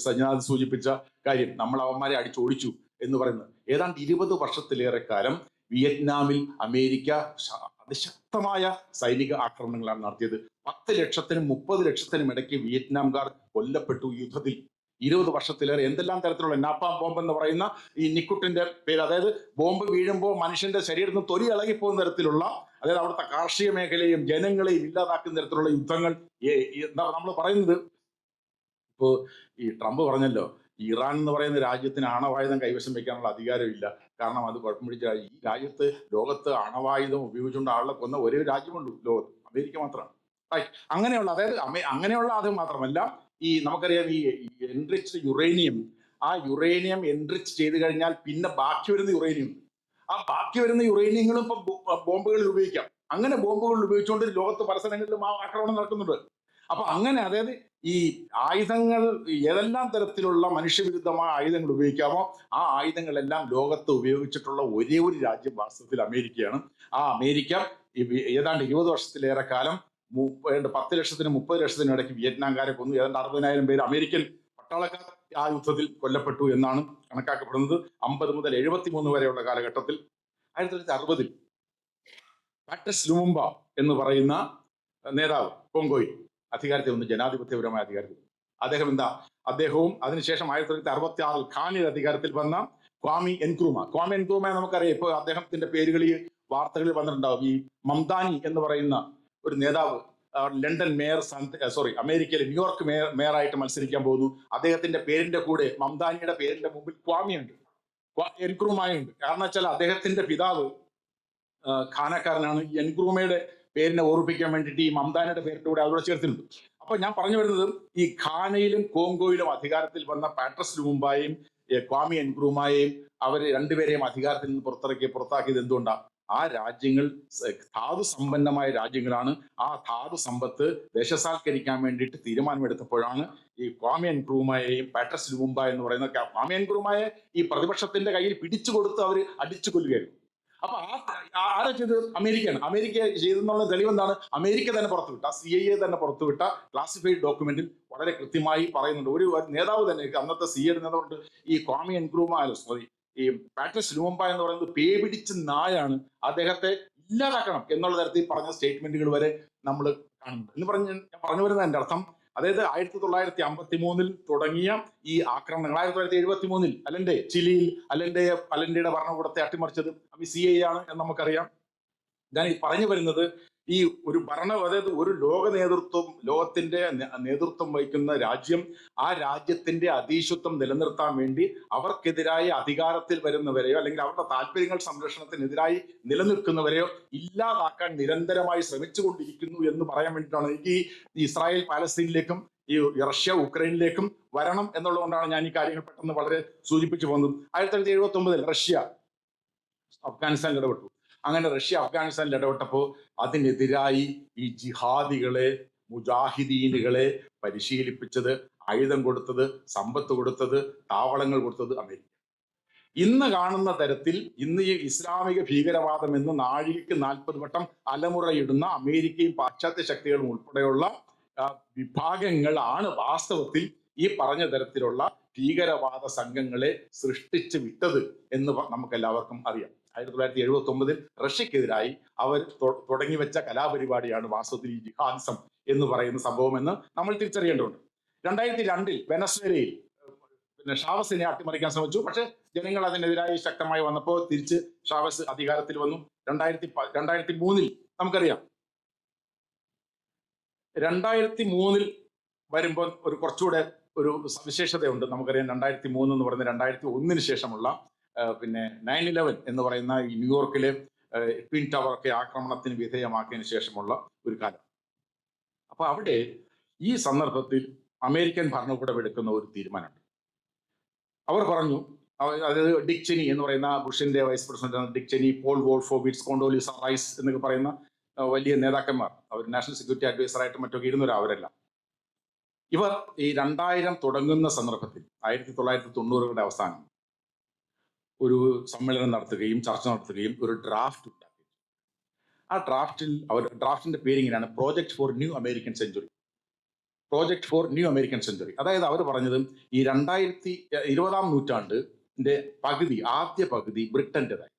സഞ്ജനാഥ് സൂചിപ്പിച്ച കാര്യം, നമ്മൾ അവന്മാരെ അടിച്ചോടിച്ചു എന്ന് പറയുന്നത്, ഏതാണ്ട് 20 വർഷത്തിലേറെ കാലം വിയറ്റ്നാമിൽ അമേരിക്ക അതിശക്തമായ സൈനിക ആക്രമണങ്ങളാണ് നടത്തിയത്. 10 ലക്ഷത്തിനും 30 ലക്ഷത്തിനും ഇടയ്ക്ക് വിയറ്റ്നാംകാർ കൊല്ലപ്പെട്ടു യുദ്ധത്തിൽ. 20 വർഷത്തിലേറെ. എന്തെല്ലാം തരത്തിലുള്ള നാപ്പാം ബോംബ് എന്ന് പറയുന്ന ഈ നിക്കുട്ടിന്റെ പേര്, അതായത് ബോംബ് വീഴുമ്പോൾ മനുഷ്യന്റെ ശരീരത്തിന് തൊലി ഇളകിപ്പോകുന്ന തരത്തിലുള്ള, അതായത് അവിടുത്തെ കാർഷിക മേഖലയും ജനങ്ങളെയും ഇല്ലാതാക്കുന്ന തരത്തിലുള്ള യുദ്ധങ്ങൾ. എന്താ നമ്മൾ പറയുന്നത്, ഇപ്പോ ഈ ട്രംപ് പറഞ്ഞല്ലോ, ഇറാൻ എന്ന് പറയുന്ന രാജ്യത്തിന് ആണവായുധം കൈവശം വെക്കാനുള്ള അധികാരമില്ല, കാരണം അത് കുഴപ്പം പിടിച്ച ഈ രാജ്യത്ത്, ലോകത്ത് ആണവായുധം ഉപയോഗിച്ചുകൊണ്ട് ആളെ കൊന്ന ഒരേ രാജ്യമുള്ളൂ ലോകത്ത്, അമേരിക്ക മാത്രമാണ്. റൈറ്റ്. അങ്ങനെയുള്ള, അതായത് അങ്ങനെയുള്ള അത് മാത്രമല്ല, ഈ നമുക്കറിയാം ഈ എൻറിച്ച്ഡ് യുറേനിയം, ആ യുറേനിയം എൻറിച്ച് ചെയ്ത് കഴിഞ്ഞാൽ പിന്നെ ബാക്കി വരുന്ന യുറേനിയം, ആ ബാക്കി വരുന്ന യുറേനിയങ്ങളും ഇപ്പൊ ബോംബുകളിൽ ഉപയോഗിക്കാം. അങ്ങനെ ബോംബുകളിൽ ഉപയോഗിച്ചുകൊണ്ട് ലോകത്ത് പല സ്ഥലങ്ങളിലും ആ ആക്രമണം നടക്കുന്നുണ്ട്. അപ്പൊ അങ്ങനെ, അതായത് ഈ ആയുധങ്ങൾ, ഏതെല്ലാം തരത്തിലുള്ള മനുഷ്യവിരുദ്ധമായ ആയുധങ്ങൾ ഉപയോഗിക്കാമോ ആ ആയുധങ്ങളെല്ലാം ലോകത്ത് ഉപയോഗിച്ചിട്ടുള്ള ഒരേ ഒരു രാജ്യം വാസ്തവത്തിൽ അമേരിക്കയാണ്. ആ അമേരിക്ക ഏതാണ്ട് 20 വർഷത്തിലേറെ കാലം 10 ലക്ഷത്തിനും 30 ലക്ഷത്തിനും ഇടയ്ക്ക് വിയറ്റ്നാംകാരെ കൊന്നു. ഏതാണ്ട് 60,000 പേര് അമേരിക്കൻ പട്ടാളക്കാർ ആ യുദ്ധത്തിൽ കൊല്ലപ്പെട്ടു എന്നാണ് കണക്കാക്കപ്പെടുന്നത്. 50 മുതൽ 73 വരെയുള്ള കാലഘട്ടത്തിൽ. 1960-ൽ പാട്രിസ് ലുമുംബ എന്ന് പറയുന്ന നേതാവ് കോങ്കോയിൽ അധികാരത്തിൽ വന്നു, ജനാധിപത്യപരമായ അധികാരത്തിൽ. അദ്ദേഹവും അതിനുശേഷം 1966-ൽ ഖാനിൽ അധികാരത്തിൽ വന്ന ക്വാമി എൻക്രൂമ നമുക്കറിയാം. ഇപ്പോൾ അദ്ദേഹത്തിന്റെ പേരുകളിൽ വാർത്തകളിൽ വന്നിട്ടുണ്ടാവും. ഈ മംദാനി എന്ന് പറയുന്ന ഒരു നേതാവ് ലണ്ടൻ മേയർ അമേരിക്കയിലെ ന്യൂയോർക്ക് മേയറായിട്ട് മത്സരിക്കാൻ പോകുന്നു. അദ്ദേഹത്തിന്റെ പേരിന്റെ കൂടെ, മംദാനിയുടെ പേരിന്റെ മുമ്പിൽ ക്വാമിയുണ്ട്, എൻക്രൂമയുണ്ട്. കാരണം വെച്ചാൽ അദ്ദേഹത്തിന്റെ പിതാവ് ഖാനക്കാരനാണ്. എൻക്രൂമയുടെ പേരിനെ ഓർപ്പിക്കാൻ വേണ്ടിയിട്ട് ഈ മംദാനിയുടെ പേരിന്റെ കൂടെ അവിടെ ചേർത്തിട്ടുണ്ട്. അപ്പൊ ഞാൻ പറഞ്ഞു വരുന്നത്, ഈ ഖാനയിലും കോങ്കോയിലും അധികാരത്തിൽ വന്ന പാട്രിസ് ലുമുംബയെയും ക്വാമി എൻക്രൂമയെയും അവർ രണ്ടുപേരെയും അധികാരത്തിൽ നിന്ന് പുറത്താക്കിയത് എന്തുകൊണ്ടാണ്? ആ രാജ്യങ്ങൾ ധാതു സമ്പന്നമായ രാജ്യങ്ങളാണ്. ആ ധാതു സമ്പത്ത് ദേശസാൽക്കരിക്കാൻ വേണ്ടിയിട്ട് തീരുമാനമെടുത്തപ്പോഴാണ് ഈ ക്വാമി എൻക്രൂമയെയും പാട്രിസ് ലുമുംബ എന്ന് പറയുന്ന, ക്വാമി എൻക്രൂമയെ ഈ പ്രതിപക്ഷത്തിന്റെ കയ്യിൽ പിടിച്ചു കൊടുത്ത് അവർ അടിച്ചു കൊല്ലുകയായിരുന്നു. അപ്പൊ ആരാ ചെയ്ത്? അമേരിക്കയാണ്. അമേരിക്ക ചെയ്തെന്നുള്ള തെളിവെന്താണ്? അമേരിക്ക തന്നെ പുറത്തുവിട്ട, CIA തന്നെ പുറത്തുവിട്ട ക്ലാസിഫൈഡ് ഡോക്യുമെന്റിൽ വളരെ കൃത്യമായി പറയുന്നുണ്ട്. ഒരു നേതാവ് തന്നെ, അന്നത്തെ CIA നേതാവുണ്ട്, ഈ ക്വാമി എൻക്രൂമ, ഈ പാട്രിസ് ലുമുംബ എന്ന് പറയുന്നത് പേ പിടിച്ച നായാണ്, അദ്ദേഹത്തെ ഇല്ലാതാക്കണം എന്നുള്ള തരത്തിൽ പറഞ്ഞ സ്റ്റേറ്റ്മെന്റുകൾ വരെ നമ്മൾ കാണുന്നുണ്ട്. ഞാൻ പറഞ്ഞു വരുന്നത് എൻ്റെ അർത്ഥം, അതായത് 1953-ൽ തുടങ്ങിയ ഈ ആക്രമണങ്ങൾ, 1973-ൽ അലന്റെ ചിലിയിൽ അലന്റെയുടെ ഭരണകൂടത്തെ അട്ടിമറിച്ചത് CIA ആണ് എന്ന് നമുക്കറിയാം. ഞാൻ ഈ പറഞ്ഞു വരുന്നത്, ഈ ഒരു അതായത് ഒരു ലോകത്തിന്റെ നേതൃത്വം വഹിക്കുന്ന രാജ്യം, ആ രാജ്യത്തിന്റെ അധീശത്വം നിലനിർത്താൻ വേണ്ടി അവർക്കെതിരായി അധികാരത്തിൽ വരുന്നവരെയോ അല്ലെങ്കിൽ അവരുടെ താല്പര്യങ്ങൾ സംരക്ഷണത്തിനെതിരായി നിലനിൽക്കുന്നവരെയോ ഇല്ലാതാക്കാൻ നിരന്തരമായി ശ്രമിച്ചുകൊണ്ടിരിക്കുന്നു എന്ന് പറയാൻ വേണ്ടിയിട്ടാണ് എനിക്ക് ഈ ഇസ്രായേൽ പാലസ്തീനിലേക്കും ഈ റഷ്യ ഉക്രൈനിലേക്കും വരണം എന്നുള്ളതുകൊണ്ടാണ് ഞാൻ ഈ കാര്യങ്ങൾ പെട്ടെന്ന് വളരെ സൂചിപ്പിച്ചു പോകുന്നത്. 1979-ൽ റഷ്യ അഫ്ഗാനിസ്ഥാനിൽ ഇടപെട്ടു. അങ്ങനെ റഷ്യ അഫ്ഗാനിസ്ഥാനിൽ ഇടപെട്ടപ്പോൾ അതിനെതിരായി ഈ ജിഹാദികളെ, മുജാഹിദീനുകളെ പരിശീലിപ്പിച്ചത്, ആയുധം കൊടുത്തത്, സമ്പത്ത് കൊടുത്തത്, താവളങ്ങൾ കൊടുത്തത് അമേരിക്ക. ഇന്ന് കാണുന്ന തരത്തിൽ ഇന്ന് ഈ ഇസ്ലാമിക ഭീകരവാദം എന്ന് നാഴികയ്ക്ക് 40 വട്ടം അലമുറയിടുന്ന അമേരിക്കയും പാശ്ചാത്യ ശക്തികളും ഉൾപ്പെടെയുള്ള വിഭാഗങ്ങളാണ് വാസ്തവത്തിൽ ഈ പറഞ്ഞ തരത്തിലുള്ള ഭീകരവാദ സംഘങ്ങളെ സൃഷ്ടിച്ചു വിട്ടത് എന്ന് നമുക്ക് എല്ലാവർക്കും അറിയാം. 1979-ൽ റഷ്യക്കെതിരായി അവർ തുടങ്ങി വെച്ച കലാപരിപാടിയാണ് വാസ്തവത്തിൽ ഈ ജിഹാദിസം എന്ന് പറയുന്ന സംഭവം എന്ന് നമ്മൾ തിരിച്ചറിയേണ്ടതുണ്ട്. 2002-ൽ വെനസ്വേലയിൽ ഷാവസിനെ അട്ടിമറിക്കാൻ ശ്രമിച്ചു. പക്ഷെ ജനങ്ങൾ അതിനെതിരായി ശക്തമായി വന്നപ്പോൾ തിരിച്ച് ഷാവസ് അധികാരത്തിൽ വന്നു. 2003-ൽ നമുക്കറിയാം, 2003-ൽ വരുമ്പോൾ ഒരു കുറച്ചുകൂടെ ഒരു സവിശേഷതയുണ്ട്. നമുക്കറിയാം 2003 എന്ന് പറയുന്നത് 2001-ന് ശേഷമുള്ള 9/11 എന്ന് പറയുന്ന ഈ ന്യൂയോർക്കിലെ ട്വിൻ ടവർ ഒക്കെ ആക്രമണത്തിന് വിധേയമാക്കിയതിനു ശേഷമുള്ള ഒരു കാലം. അപ്പൊ അവിടെ ഈ സന്ദർഭത്തിൽ അമേരിക്കൻ ഭരണകൂടം എടുക്കുന്ന ഒരു തീരുമാനമുണ്ട്. അവർ പറഞ്ഞു, അതായത് ഡിക് ചെനി എന്ന് പറയുന്ന ബുഷിന്റെ vice president Dick Cheney, Paul Wolfowitz, Condoleezza Rice എന്നൊക്കെ പറയുന്ന വലിയ നേതാക്കന്മാർ, അവർ നാഷണൽ സെക്യൂരിറ്റി അഡ്വൈസറായിട്ടും മറ്റൊക്കെ ഇരുന്നവർ, അവരെല്ലാം ഇവർ ഈ 2000 തുടങ്ങുന്ന സന്ദർഭത്തിൽ 1990-കളുടെ അവസാനം ഒരു സമ്മേളനം നടത്തുകയും ചർച്ച നടത്തുകയും ഒരു ഡ്രാഫ്റ്റ് ഉണ്ടാക്കി. ആ ഡ്രാഫ്റ്റിന്റെ പേര് ഇങ്ങനെയാണ്: project for new American century. അതായത് അവർ പറഞ്ഞത് ഈ 2020-ാം നൂറ്റാണ്ടിന്റെ ആദ്യ പകുതി ബ്രിട്ടന്റേതായി,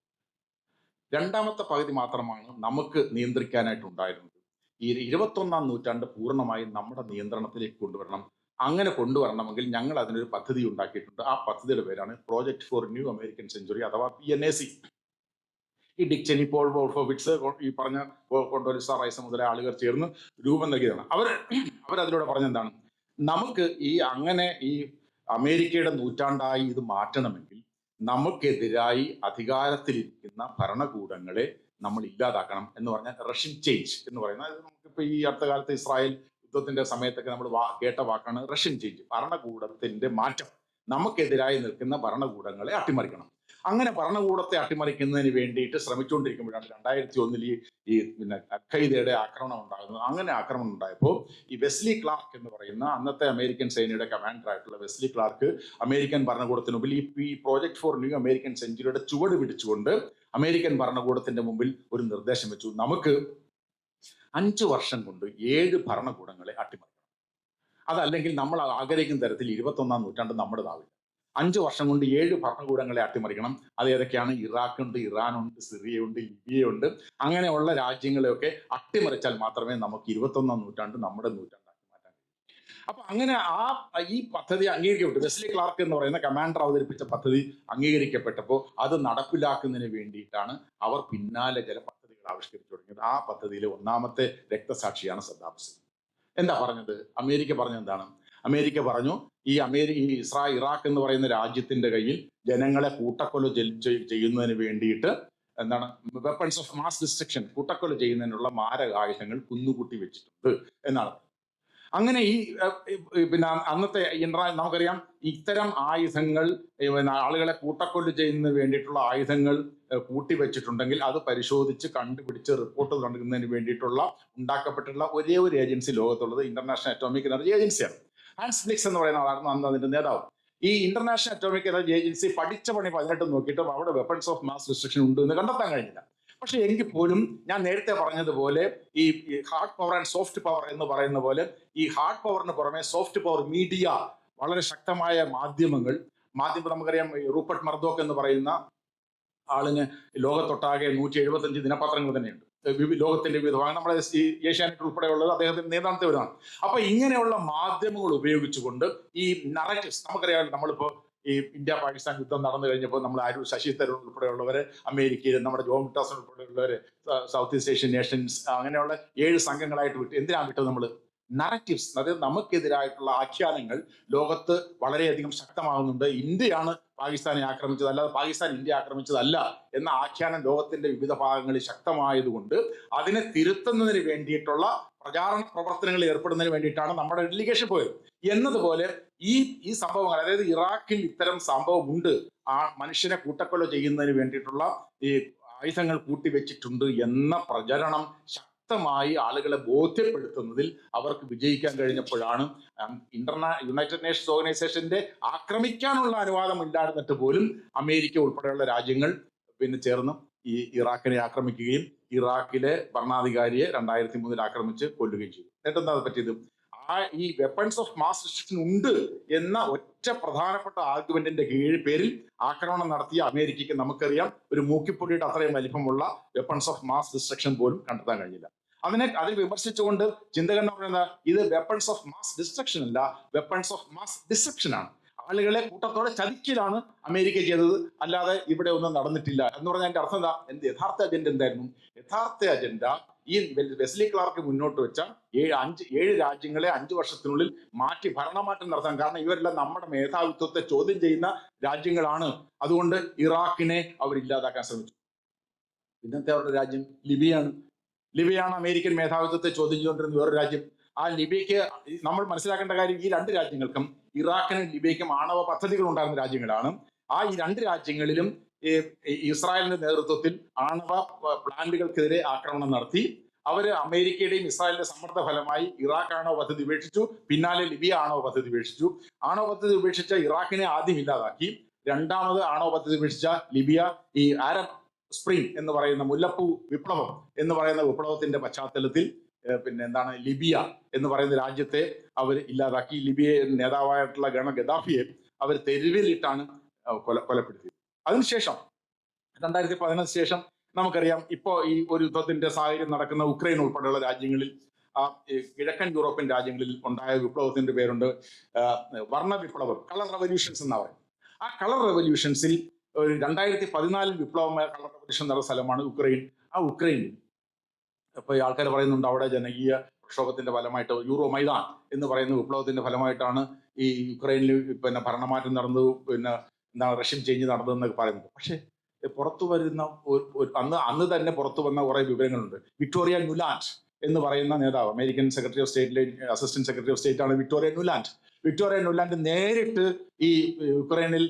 രണ്ടാമത്തെ പകുതി മാത്രമാണ് നമുക്ക് നിയന്ത്രിക്കാനായിട്ടുണ്ടായിരുന്നത്. ഈ 21-ാം നൂറ്റാണ്ട് പൂർണ്ണമായും നമ്മുടെ നിയന്ത്രണത്തിലേക്ക് കൊണ്ടുവരണം. അങ്ങനെ കൊണ്ടുവരണമെങ്കിൽ ഞങ്ങൾ അതിനൊരു പദ്ധതി ഉണ്ടാക്കിയിട്ടുണ്ട്. ആ പദ്ധതിയുടെ പേരാണ് project for new American century അഥവാ PNAC. ഈ ഡിക് ചെനി, പോൾ വോൾഫോവിറ്റ്സ്, ഈ പറഞ്ഞ കൊണ്ടോലിസ റൈസ് മുതലായ ആളുകൾ ചേർന്ന് രൂപം നൽകിയതാണ്. അവരതിലൂടെ പറഞ്ഞെന്താണ്, നമുക്ക് ഈ അങ്ങനെ ഈ അമേരിക്കയുടെ നൂറ്റാണ്ടായി ഇത് മാറ്റണമെങ്കിൽ നമുക്കെതിരായി അധികാരത്തിലിരിക്കുന്ന ഭരണകൂടങ്ങളെ നമ്മൾ ഇല്ലാതാക്കണം എന്ന് പറഞ്ഞാൽ റഷ്യൻ ചേഞ്ച് എന്ന് പറയുന്നത്. നമുക്കിപ്പോ ഈ അടുത്ത കാലത്ത് ഇസ്രായേൽ യുദ്ധത്തിന്റെ സമയത്തൊക്കെ നമ്മൾ കേട്ട വാക്കാണ് റഷ്യൻ ചേഞ്ച്. ഭരണകൂടത്തിന്റെ മാറ്റം, നമുക്കെതിരായി നിൽക്കുന്ന ഭരണകൂടങ്ങളെ അട്ടിമറിക്കണം. അങ്ങനെ ഭരണകൂടത്തെ അട്ടിമറിക്കുന്നതിന് വേണ്ടിയിട്ട് ശ്രമിച്ചുകൊണ്ടിരിക്കുമ്പോഴാണ് 2001 ഈ പിന്നെ അൽ-ഖയ്ദയുടെ ആക്രമണം ഉണ്ടാകുന്നത്. അങ്ങനെ ആക്രമണം ഉണ്ടായപ്പോൾ ഈ വെസ്ലി ക്ലാർക്ക് എന്ന് പറയുന്ന അന്നത്തെ അമേരിക്കൻ സേനയുടെ കമാൻഡർ ആയിട്ടുള്ള വെസ്ലി ക്ലാർക്ക് അമേരിക്കൻ ഭരണകൂടത്തിന് മുമ്പിൽ ഈ പ്രോജക്ട് ഫോർ ന്യൂ അമേരിക്കൻ സെഞ്ചുറിയുടെ ചുവട് പിടിച്ചുകൊണ്ട് അമേരിക്കൻ ഭരണകൂടത്തിന്റെ മുമ്പിൽ ഒരു നിർദ്ദേശം വെച്ചു. നമുക്ക് 5 വർഷം കൊണ്ട് 7 ഭരണകൂടങ്ങളെ അട്ടിമറിക്കണം. അതല്ലെങ്കിൽ നമ്മൾ ആഗ്രഹിക്കുന്ന തരത്തിൽ 21-ാം നൂറ്റാണ്ട് നമ്മുടേതാവില്ല. 5 വർഷം കൊണ്ട് 7 ഭരണകൂടങ്ങളെ അട്ടിമറിക്കണം. അത് ഏതൊക്കെയാണ്? ഇറാഖുണ്ട്, ഇറാനുണ്ട്, സിറിയയുണ്ട്, ലിബിയയുണ്ട്. അങ്ങനെയുള്ള രാജ്യങ്ങളെയൊക്കെ അട്ടിമറിച്ചാൽ മാത്രമേ നമുക്ക് 21-ാം നൂറ്റാണ്ട് നമ്മുടെ നൂറ്റാണ്ടാക്കി മാറ്റാൻ കഴിയൂ. അപ്പൊ അങ്ങനെ ഈ പദ്ധതി അംഗീകരിക്കപ്പെട്ടു. വെസ്ലി ക്ലാർക്ക് എന്ന് പറയുന്ന കമാൻഡർ അവതരിപ്പിച്ച പദ്ധതി അംഗീകരിക്കപ്പെട്ടപ്പോൾ അത് നടപ്പിലാക്കുന്നതിന് വേണ്ടിയിട്ടാണ് അവർ പിന്നാലെ ചില പദ്ധതികൾ ആവിഷ്കരിച്ചു തുടങ്ങിയത്. ആ പദ്ധതിയിലെ ഒന്നാമത്തെ രക്തസാക്ഷിയാണ് സദ്ദാം ഹുസൈൻ. എന്താ പറഞ്ഞത്? അമേരിക്ക പറഞ്ഞത് എന്താണ്? അമേരിക്ക പറഞ്ഞു, ഈ ഇറാഖ് എന്ന് പറയുന്ന രാജ്യത്തിന്റെ കയ്യിൽ ജനങ്ങളെ കൂട്ടക്കൊല ചെയ്യുന്നതിന് വേണ്ടിയിട്ട് എന്താണ് വെപ്പൺസ് ഓഫ് മാസ് ഡിസ്ട്രക്ഷൻ, കൂട്ടക്കൊല ചെയ്യുന്നതിനുള്ള മാരകായുധങ്ങൾ കുന്നുകൂട്ടി വെച്ചിട്ടുണ്ട് എന്നാണ്. അങ്ങനെ പിന്നെ അന്നത്തെ നമുക്കറിയാം, ഇത്തരം ആയുധങ്ങൾ ആളുകളെ കൂട്ടക്കൊല ചെയ്യുന്നതിന് വേണ്ടിയിട്ടുള്ള ആയുധങ്ങൾ കൂട്ടിവെച്ചിട്ടുണ്ടെങ്കിൽ അത് പരിശോധിച്ച് കണ്ടുപിടിച്ച് റിപ്പോർട്ട് നൽകുന്നതിന് വേണ്ടിയിട്ടുള്ള ഉണ്ടാക്കപ്പെട്ടിട്ടുള്ള ഒരേ ഒരു ഏജൻസി ലോകത്തുള്ളത് ഇന്റർനാഷണൽ അറ്റോമിക് എനർജി ഏജൻസിയാണ്. ഹാൻസ് ബ്ലിക്സ് എന്ന് പറയുന്ന ആളായിരുന്നു അന്ന് അതിന്റെ നേതാവ്. ഈ ഇന്റർനാഷണൽ അറ്റോമിക് എനർജി ഏജൻസി പഠിച്ച പണി 18 നോക്കിയിട്ടും അവിടെ വെപ്പൺസ് ഓഫ് മാസ് ഡിസ്ട്രക്ഷൻ ഉണ്ട് എന്ന് കണ്ടെത്താൻ കഴിഞ്ഞില്ല. പക്ഷെ എങ്കിൽ പോലും ഞാൻ നേരത്തെ പറഞ്ഞതുപോലെ ഈ hard power and soft power എന്ന് പറയുന്ന പോലെ ഈ ഹാർഡ് പവറിന് പുറമെ സോഫ്റ്റ് പവർ, മീഡിയ, വളരെ ശക്തമായ മാധ്യമം നമുക്കറിയാം. റൂപ്പർട്ട് മർദോക്ക് എന്ന് പറയുന്ന ആളിന് ലോകത്തൊട്ടാകെ 175 ദിനപത്രങ്ങൾ തന്നെയുണ്ട്. ലോകത്തിന്റെ വിവിധ ഭാഗം, നമ്മുടെ ഏഷ്യാനെറ്റ് ഉൾപ്പെടെയുള്ളത് അദ്ദേഹത്തിന്റെ നേതൃത്വത്തിൽ വരുന്നതാണ്. അപ്പൊ ഇങ്ങനെയുള്ള മാധ്യമങ്ങൾ ഉപയോഗിച്ചുകൊണ്ട് ഈ നറേറ്റീവ്സ്, നമുക്കറിയാം, നമ്മളിപ്പോ ഈ ഇന്ത്യ പാകിസ്ഥാൻ യുദ്ധം നടന്നു കഴിഞ്ഞപ്പോൾ നമ്മൾ ശശി തരൂർ ഉൾപ്പെടെയുള്ളവര്, അമേരിക്കയിൽ നമ്മുടെ ജോൺ ബ്രിട്ടാസ് ഉൾപ്പെടെയുള്ളവര്, സൗത്ത് ഈസ്റ്റ് ഏഷ്യൻ നേഷൻസ്, അങ്ങനെയുള്ള 7 സംഘങ്ങളായിട്ട് വിട്ടു. എന്തിനാണ് വിട്ടത്? നമ്മൾ നറേറ്റീവ്സ്, അതായത് നമുക്കെതിരായിട്ടുള്ള ആഖ്യാനങ്ങൾ ലോകത്ത് വളരെയധികം ശക്തമാകുന്നുണ്ട്. ഇന്ത്യയാണ് പാകിസ്ഥാനെ ആക്രമിച്ചത്, അല്ലാതെ പാകിസ്ഥാൻ ഇന്ത്യ ആക്രമിച്ചതല്ല എന്ന ആഖ്യാനം ലോകത്തിന്റെ വിവിധ ഭാഗങ്ങളിൽ ശക്തമായതുകൊണ്ട് അതിനെ തിരുത്തുന്നതിന് വേണ്ടിയിട്ടുള്ള പ്രചാരണ പ്രവർത്തനങ്ങളിൽ ഏർപ്പെടുന്നതിന് വേണ്ടിയിട്ടാണ് നമ്മുടെ ഡെലിഗേഷൻ പോയത്. എന്നതുപോലെ ഈ സംഭവങ്ങൾ, അതായത് ഇറാഖിൽ ഇത്തരം സംഭവമുണ്ട്, ആ മനുഷ്യനെ കൂട്ടക്കൊല ചെയ്യുന്നതിന് വേണ്ടിയിട്ടുള്ള ഈ ആയുധങ്ങൾ കൂട്ടിവെച്ചിട്ടുണ്ട് എന്ന പ്രചരണം ശക്തമായി ആളുകളെ ബോധ്യപ്പെടുത്തുന്നതിൽ അവർക്ക് വിജയിക്കാൻ കഴിഞ്ഞപ്പോഴാണ് യുണൈറ്റഡ് നേഷൻസ് ഓർഗനൈസേഷന്റെ ആക്രമിക്കാനുള്ള അനുവാദം ഇല്ലായിരുന്നിട്ട് പോലും അമേരിക്ക ഉൾപ്പെടെയുള്ള രാജ്യങ്ങൾ പിന്നെ ചേർന്ന് ഈ ഇറാഖിനെ ആക്രമിക്കുകയും ഇറാഖിലെ ഭരണാധികാരിയെ 2003 ആക്രമിച്ച് കൊല്ലുകയും ചെയ്തു. എന്നിട്ടെന്താ പറ്റിയത്? ഈ വെപ്പൺസ് ഓഫ് മാസ് ഡിസ്ട്രക്ഷൻ ഉണ്ട് എന്ന ഒറ്റ പ്രധാനപ്പെട്ട ആർഗ്യുമെന്റിന്റെ പേരിൽ ആക്രമണം നടത്തിയ അമേരിക്കയ്ക്ക് നമുക്കറിയാം ഒരു മൂക്കിപ്പൊടിയുടെ അത്രയും വലിപ്പമുള്ള വെപ്പൺസ് ഓഫ് മാസ് ഡിസ്ട്രക്ഷൻ പോലും കണ്ടെത്താൻ കഴിഞ്ഞില്ല. അതിൽ വിമർശിച്ചുകൊണ്ട് ചിന്തകന്മാർ പറയുന്നത് ഇത് വെപ്പൺസ് ഓഫ് മാസ് ഡിസ്ട്രക്ഷൻ അല്ല, വെപ്പൺസ് ഓഫ് മാസ് ഡിസെപ്ഷൻ ആണ്. ആളുകളെ കൂട്ടത്തോടെ ചതിക്കലാണ് അമേരിക്ക ചെയ്തത്, അല്ലാതെ ഇവിടെ ഒന്നും നടന്നിട്ടില്ല എന്ന് പറഞ്ഞാൽ അതിന്റെ അർത്ഥം എന്താ? യഥാർത്ഥ അജണ്ട എന്തായിരുന്നു? യഥാർത്ഥ അജണ്ട ഈ വെസ്ലി ക്ലാർക്ക് മുന്നോട്ട് വെച്ച 7 രാജ്യങ്ങളെ 5 വർഷത്തിനുള്ളിൽ ഭരണമാറ്റം നടത്താൻ. കാരണം ഇവരെല്ലാം നമ്മുടെ മേധാവിത്വത്തെ ചോദ്യം ചെയ്യുന്ന രാജ്യങ്ങളാണ്. അതുകൊണ്ട് ഇറാഖിനെ അവർ ഇല്ലാതാക്കാൻ ശ്രമിച്ചു. ഇന്നത്തെ അവരുടെ രാജ്യം ലിബിയാണ് അമേരിക്കൻ മേധാവിത്വത്തെ ചോദ്യം ചെയ്തുകൊണ്ടിരുന്ന വേറൊരു രാജ്യം. ആ ലിബിയക്ക് നമ്മൾ മനസ്സിലാക്കേണ്ട കാര്യം, ഈ 2 രാജ്യങ്ങൾക്കും, ഇറാഖിനും ലിബിയക്കും ആണവ പദ്ധതികൾ ഉണ്ടായിരുന്ന രാജ്യങ്ങളാണ്. ഈ 2 രാജ്യങ്ങളിലും ഇസ്രായേലിന്റെ നേതൃത്വത്തിൽ ആണവ പ്ലാന്റുകൾക്കെതിരെ ആക്രമണം നടത്തി. അവര് അമേരിക്കയുടെയും ഇസ്രായേലിന്റെ സമ്മർദ്ദ ഫലമായി ഇറാഖ് ആണവ പദ്ധതി ഉപേക്ഷിച്ചു. പിന്നാലെ ലിബിയ ആണവ പദ്ധതി ഉപേക്ഷിച്ചു. ആണവ പദ്ധതി ഉപേക്ഷിച്ച ഇറാഖിനെ ആദ്യം ഇല്ലാതാക്കി. രണ്ടാമത് ആണവ പദ്ധതി ഉപേക്ഷിച്ച ലിബിയ ഈ അറബ് സ്പ്രിംഗ് എന്ന് പറയുന്ന മുല്ലപ്പൂ വിപ്ലവം എന്ന് പറയുന്ന വിപ്ലവത്തിന്റെ പശ്ചാത്തലത്തിൽ പിന്നെ എന്താണ് ലിബിയ എന്ന് പറയുന്ന രാജ്യത്തെ അവർ ഇല്ലാതാക്കി. ലിബിയ നേതാവായിട്ടുള്ള ഗദ്ദാഫിയെ അവർ തെരുവിലിട്ടാണ് കൊലപ്പെടുത്തിയത്. അതിനുശേഷം 2011 ശേഷം നമുക്കറിയാം, ഇപ്പോ ഈ ഒരു യുദ്ധത്തിന്റെ സാഹചര്യം നടക്കുന്ന ഉക്രൈൻ ഉൾപ്പെടെയുള്ള രാജ്യങ്ങളിൽ ഈ കിഴക്കൻ യൂറോപ്യൻ രാജ്യങ്ങളിൽ ഉണ്ടായ വിപ്ലവത്തിന്റെ പേരുണ്ട് വർണ്ണ വിപ്ലവം, കളർ റെവല്യൂഷൻസ് എന്നാ പറയും. ആ കളർ റെവല്യൂഷൻസിൽ 2014 വിപ്ലവമായ കളർ റെവല്യൂഷൻ നടന്ന സ്ഥലമാണ് ഉക്രൈൻ. ആ ഉക്രൈനിൽ ഇപ്പൊ ഈ ആൾക്കാർ പറയുന്നുണ്ട് അവിടെ ജനകീയ പ്രക്ഷോഭത്തിന്റെ ഫലമായിട്ട് യൂറോ മൈദാൻ എന്ന് പറയുന്ന വിപ്ലവത്തിന്റെ ഫലമായിട്ടാണ് ഈ യുക്രൈനിൽ പിന്നെ ഭരണമാറ്റം നടന്നു, പിന്നെ എന്താണ് റഷ്യൻ ചേഞ്ച് നടന്നതെന്നൊക്കെ പറയുന്നത്. പക്ഷെ പുറത്തു വരുന്ന അന്ന് തന്നെ പുറത്തു വന്ന കുറെ വിവരങ്ങളുണ്ട്. വിക്ടോറിയ നുലാൻഡ് എന്ന് പറയുന്ന നേതാവ്, അമേരിക്കൻ സെക്രട്ടറി ഓഫ് സ്റ്റേറ്റിലെ അസിസ്റ്റന്റ് സെക്രട്ടറി ഓഫ് സ്റ്റേറ്റ് ആണ് വിക്ടോറിയ നുലാൻഡ്. വിക്ടോറിയ നുലാൻഡ് നേരിട്ട് ഈ യുക്രൈനിൽ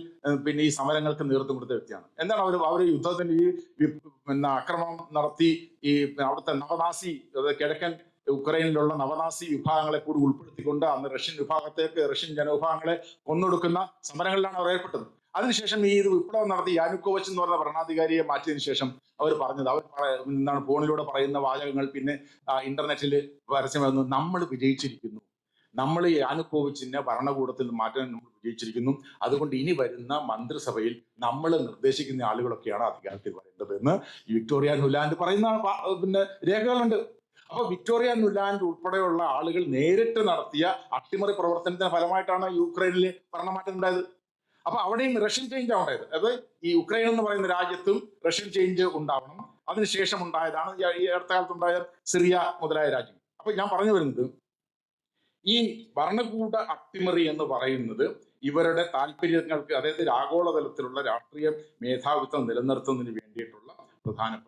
പിന്നെ ഈ സമരങ്ങൾക്ക് നേതൃത്വം കൊടുത്ത വ്യക്തിയാണ്. എന്താണ് അവർ യുദ്ധത്തിന് ഈ പിന്നെ ആക്രമണം നടത്തി ഈ അവിടുത്തെ നവനാസി, കിഴക്കൻ ഉക്രൈനിലുള്ള നവനാസി വിഭാഗങ്ങളെ കൂടി ഉൾപ്പെടുത്തിക്കൊണ്ട് അന്ന് റഷ്യൻ ജനവിഭാഗങ്ങളെ കൊന്നൊടുക്കുന്ന സമരങ്ങളിലാണ് അവർ ഏർപ്പെട്ടത്. അതിനുശേഷം ഈ വിപ്ലവം നടത്തി യാനുക്കോവിച്ച് എന്ന് പറഞ്ഞ ഭരണാധികാരിയെ മാറ്റിയതിനു ശേഷം അവർ പറഞ്ഞത്, എന്താണ് ഫോണിലൂടെ പറയുന്ന വാചകങ്ങൾ പിന്നെ ഇന്റർനെറ്റിൽ പരസ്യം വന്നു, നമ്മൾ വിജയിച്ചിരിക്കുന്നു, നമ്മൾ യാനുക്കോവിച്ചിനെ ഭരണകൂടത്തിൽ മാറ്റാൻ നമ്മൾ വിജയിച്ചിരിക്കുന്നു, അതുകൊണ്ട് ഇനി വരുന്ന മന്ത്രിസഭയിൽ നമ്മൾ നിർദ്ദേശിക്കുന്ന ആളുകളൊക്കെയാണ് അധികാരത്തിൽ വരേണ്ടത് എന്ന് വിക്ടോറിയ നുലാൻഡ് പറയുന്ന പിന്നെ രേഖകളുണ്ട്. അപ്പൊ വിക്ടോറിയ നുലാൻഡ് ഉൾപ്പെടെയുള്ള ആളുകൾ നേരിട്ട് നടത്തിയ അട്ടിമറി പ്രവർത്തനത്തിന്റെ ഫലമായിട്ടാണ് യുക്രൈനിൽ ഭരണമാറ്റം ഉണ്ടായത്. അപ്പൊ അവിടെയും റഷ്യൻ ചേഞ്ച് ആണ് ഉണ്ടായത്. അത് ഈ യുക്രൈൻ എന്ന് പറയുന്ന രാജ്യത്തും റഷ്യൻ ചേഞ്ച് ഉണ്ടാവണം. അതിനുശേഷം ഉണ്ടായതാണ് ഈ അടുത്ത കാലത്തുണ്ടായ സിറിയ മുതലായ രാജ്യങ്ങൾ. അപ്പൊ ഞാൻ പറഞ്ഞു വരുന്നത്, ഈ ഭരണകൂട അട്ടിമറി എന്ന് പറയുന്നത് ഇവരുടെ താല്പര്യങ്ങൾക്ക്, അതായത് ആഗോളതലത്തിലുള്ള രാഷ്ട്രീയ മേധാവിത്വം നിലനിർത്തുന്നതിന് വേണ്ടിയിട്ടുള്ള പ്രധാനപ്പെട്ട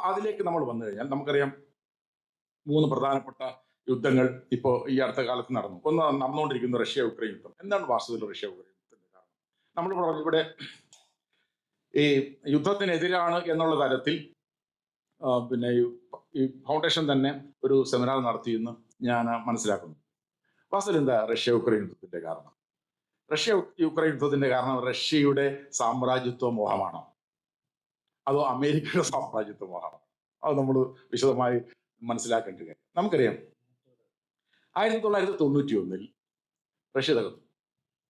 അതിലേക്ക് നമ്മൾ വന്നു കഴിഞ്ഞാൽ നമുക്കറിയാം 3 പ്രധാനപ്പെട്ട യുദ്ധങ്ങൾ ഇപ്പോ ഈ അടുത്ത കാലത്ത് നടന്നു. ഒന്ന് നടന്നുകൊണ്ടിരിക്കുന്ന റഷ്യ യുക്രൈൻ യുദ്ധം. എന്താണ് വാസ്തവത്തിൽ റഷ്യ യുക്രൈൻ യുദ്ധത്തിന്റെ കാരണം? നമ്മൾ പറഞ്ഞു ഇവിടെ ഈ യുദ്ധത്തിനെതിരാണ് എന്നുള്ള തരത്തിൽ പിന്നെ ഈ ഫൗണ്ടേഷൻ തന്നെ ഒരു സെമിനാർ നടത്തിയെന്ന് ഞാൻ മനസ്സിലാക്കുന്നു. വാസ്തവത്തിൽ എന്താ റഷ്യ യുക്രൈൻ യുദ്ധത്തിന്റെ കാരണം? റഷ്യ യുക്രൈൻ യുദ്ധത്തിന്റെ കാരണം റഷ്യയുടെ സാമ്രാജ്യത്വ മോഹമാണോ, അതോ അമേരിക്കയുടെ സാമ്രാജ്യത്വ മോഹമാണോ? അത് നമ്മൾ വിശദമായി മനസ്സിലാക്കേണ്ട കാര്യം. നമുക്കറിയാം 1991 റഷ്യ തകർന്നു,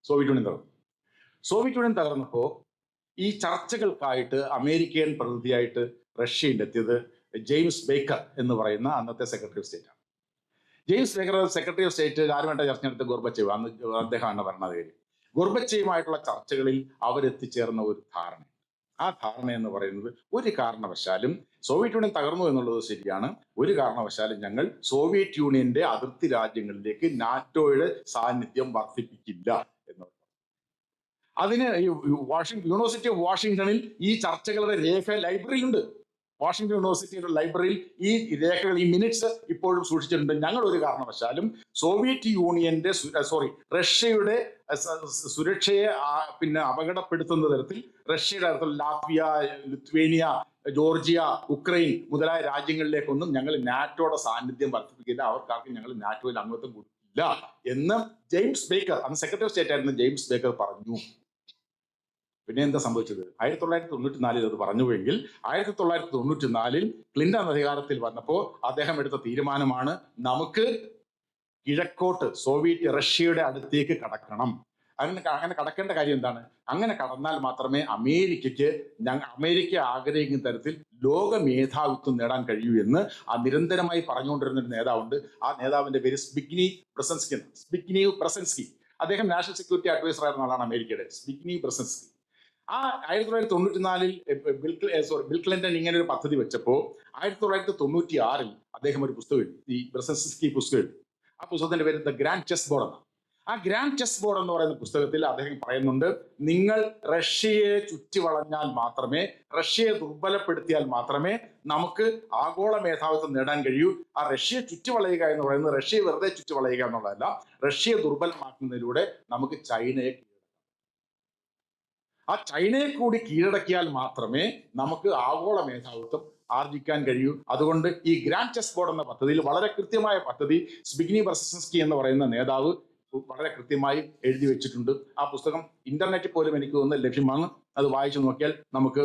സോവിയറ്റ് യൂണിയൻ തകർന്നു. സോവിയറ്റ് യൂണിയൻ തകർന്നപ്പോൾ ഈ ചർച്ചകൾക്കായിട്ട് അമേരിക്കൻ പ്രതിനിധിയായിട്ട് റഷ്യയിൽ എത്തിയത് ജെയിംസ് ബേക്കർ എന്ന് പറയുന്ന അന്നത്തെ സെക്രട്ടറി ഓഫ് സ്റ്റേറ്റ് ആണ്. James Baker Secretary of State ആരുമായിട്ട് ചർച്ച നടത്തിയ ഗോർബച്ചേവ്, അന്ന് അദ്ദേഹമാണ് ഭരണാധികാരി. ഗോർബച്ചേവുമായിട്ടുള്ള ചർച്ചകളിൽ അവരെത്തിച്ചേർന്ന ഒരു ധാരണ, ആ ധാരണ എന്ന് പറയുന്നത് ഒരു കാരണവശാലും സോവിയറ്റ് യൂണിയൻ തകർന്നു എന്നുള്ളത് ശരിയാണ്, ഒരു കാരണവശാലും ഞങ്ങൾ സോവിയറ്റ് യൂണിയന്റെ അതിർത്തി രാജ്യങ്ങളിലേക്ക് നാറ്റോയുടെ സാന്നിധ്യം വർദ്ധിപ്പിക്കില്ല എന്ന്. അതിന് യൂണിവേഴ്സിറ്റി ഓഫ് വാഷിംഗ്ടണിൽ ഈ ചർച്ചകളുടെ രേഖ ലൈബ്രറിയിലുണ്ട്. വാഷിംഗ്ടൺ യൂണിവേഴ്സിറ്റിയുടെ ലൈബ്രറിയിൽ ഈ രേഖകൾ, ഈ മിനിറ്റ്സ് ഇപ്പോഴും സൂക്ഷിച്ചിട്ടുണ്ട്. ഞങ്ങൾ ഒരു കാരണവശാലും സോവിയറ്റ് യൂണിയന്റെ റഷ്യയുടെ സുരക്ഷയെ പിന്നെ അപകടപ്പെടുത്തുന്ന തരത്തിൽ റഷ്യയുടെ അടുത്തുള്ള ലാത്വിയ, ലിത്വേനിയ, ജോർജിയ, ഉക്രൈൻ മുതലായ രാജ്യങ്ങളിലേക്കൊന്നും ഞങ്ങൾ നാറ്റോയുടെ സാന്നിധ്യം വർദ്ധിപ്പിക്കില്ല, അവർക്കാർക്കും ഞങ്ങൾ നാറ്റോയിൽ അംഗത്വം കൊടുക്കില്ല എന്ന് ജെയിംസ് ബേക്കർ, അന്ന് സെക്രട്ടറി ഓഫ് സ്റ്റേറ്റ് ആയിരുന്ന ജെയിംസ് ബേക്കർ പറഞ്ഞു. പിന്നെ എന്താ സംഭവിച്ചത്? 1994 അത് പറഞ്ഞുവെങ്കിൽ 1994 ക്ലിന്റൺ അധികാരത്തിൽ വന്നപ്പോൾ അദ്ദേഹം എടുത്ത തീരുമാനമാണ്, നമുക്ക് കിഴക്കോട്ട് റഷ്യയുടെ അടുത്തേക്ക് കടക്കണം. അങ്ങനെ കടക്കേണ്ട കാര്യം എന്താണ്? അങ്ങനെ കടന്നാൽ മാത്രമേ അമേരിക്ക ആഗ്രഹിക്കുന്ന തരത്തിൽ ലോക മേധാവിത്വം നേടാൻ കഴിയൂ എന്ന് നിരന്തരമായി പറഞ്ഞുകൊണ്ടിരുന്ന ഒരു നേതാവുണ്ട്. ആ നേതാവിന്റെ പേര് സ്പിഗ്നീവ് ബ്രസൻസ്കി. അദ്ദേഹം നാഷണൽ സെക്യൂരിറ്റി അഡ്വൈസർ ആയിരുന്ന ആളാണ് അമേരിക്കയുടെ. സ്പിഗ്നീവ് ബ്രസൻസ്കി. ആ 1994 ബിൽ ക്ലിന്റൺ ഇങ്ങനെ ഒരു പദ്ധതി വെച്ചപ്പോൾ 1996 അദ്ദേഹം ഒരു പുസ്തകം എഴുതി, ഈ ബ്രസൻസ്കി പുസ്തകം എഴുതി. ആ പുസ്തകത്തിന്റെ പേര് ദ ഗ്രാൻഡ് ചെസ് ബോർഡ് എന്നാണ്. ആ ഗ്രാൻഡ് ചെസ് ബോർഡ് എന്ന് പറയുന്ന പുസ്തകത്തിൽ അദ്ദേഹം പറയുന്നുണ്ട്, നിങ്ങൾ റഷ്യയെ ചുറ്റിവളഞ്ഞാൽ മാത്രമേ, റഷ്യയെ ദുർബലപ്പെടുത്തിയാൽ മാത്രമേ നമുക്ക് ആഗോള മേധാവിത്വം നേടാൻ കഴിയൂ. ആ റഷ്യയെ ചുറ്റിവളയുക എന്ന് പറയുന്നത് റഷ്യയെ വെറുതെ ചുറ്റിവളയുക എന്നുള്ളതല്ല, റഷ്യയെ ദുർബലമാക്കുന്നതിലൂടെ നമുക്ക് ആ ചൈനയെ കൂടി കീഴടക്കിയാൽ മാത്രമേ നമുക്ക് ആഗോള മേധാവിത്വം ആർജിക്കാൻ കഴിയൂ. അതുകൊണ്ട് ഈ ഗ്രാൻഡ് ചെസ് ബോർഡ് എന്ന പദ്ധതിയിൽ, വളരെ കൃത്യമായ പദ്ധതി സ്പിഗ്നി ബ്രസൻസ്കി എന്ന് പറയുന്ന നേതാവ് വളരെ കൃത്യമായി എഴുതി വെച്ചിട്ടുണ്ട്. ആ പുസ്തകം ഇന്റർനെറ്റിൽ പോലും എനിക്ക് തോന്നുന്നത് ലഭ്യമാണ്. അത് വായിച്ചു നോക്കിയാൽ നമുക്ക്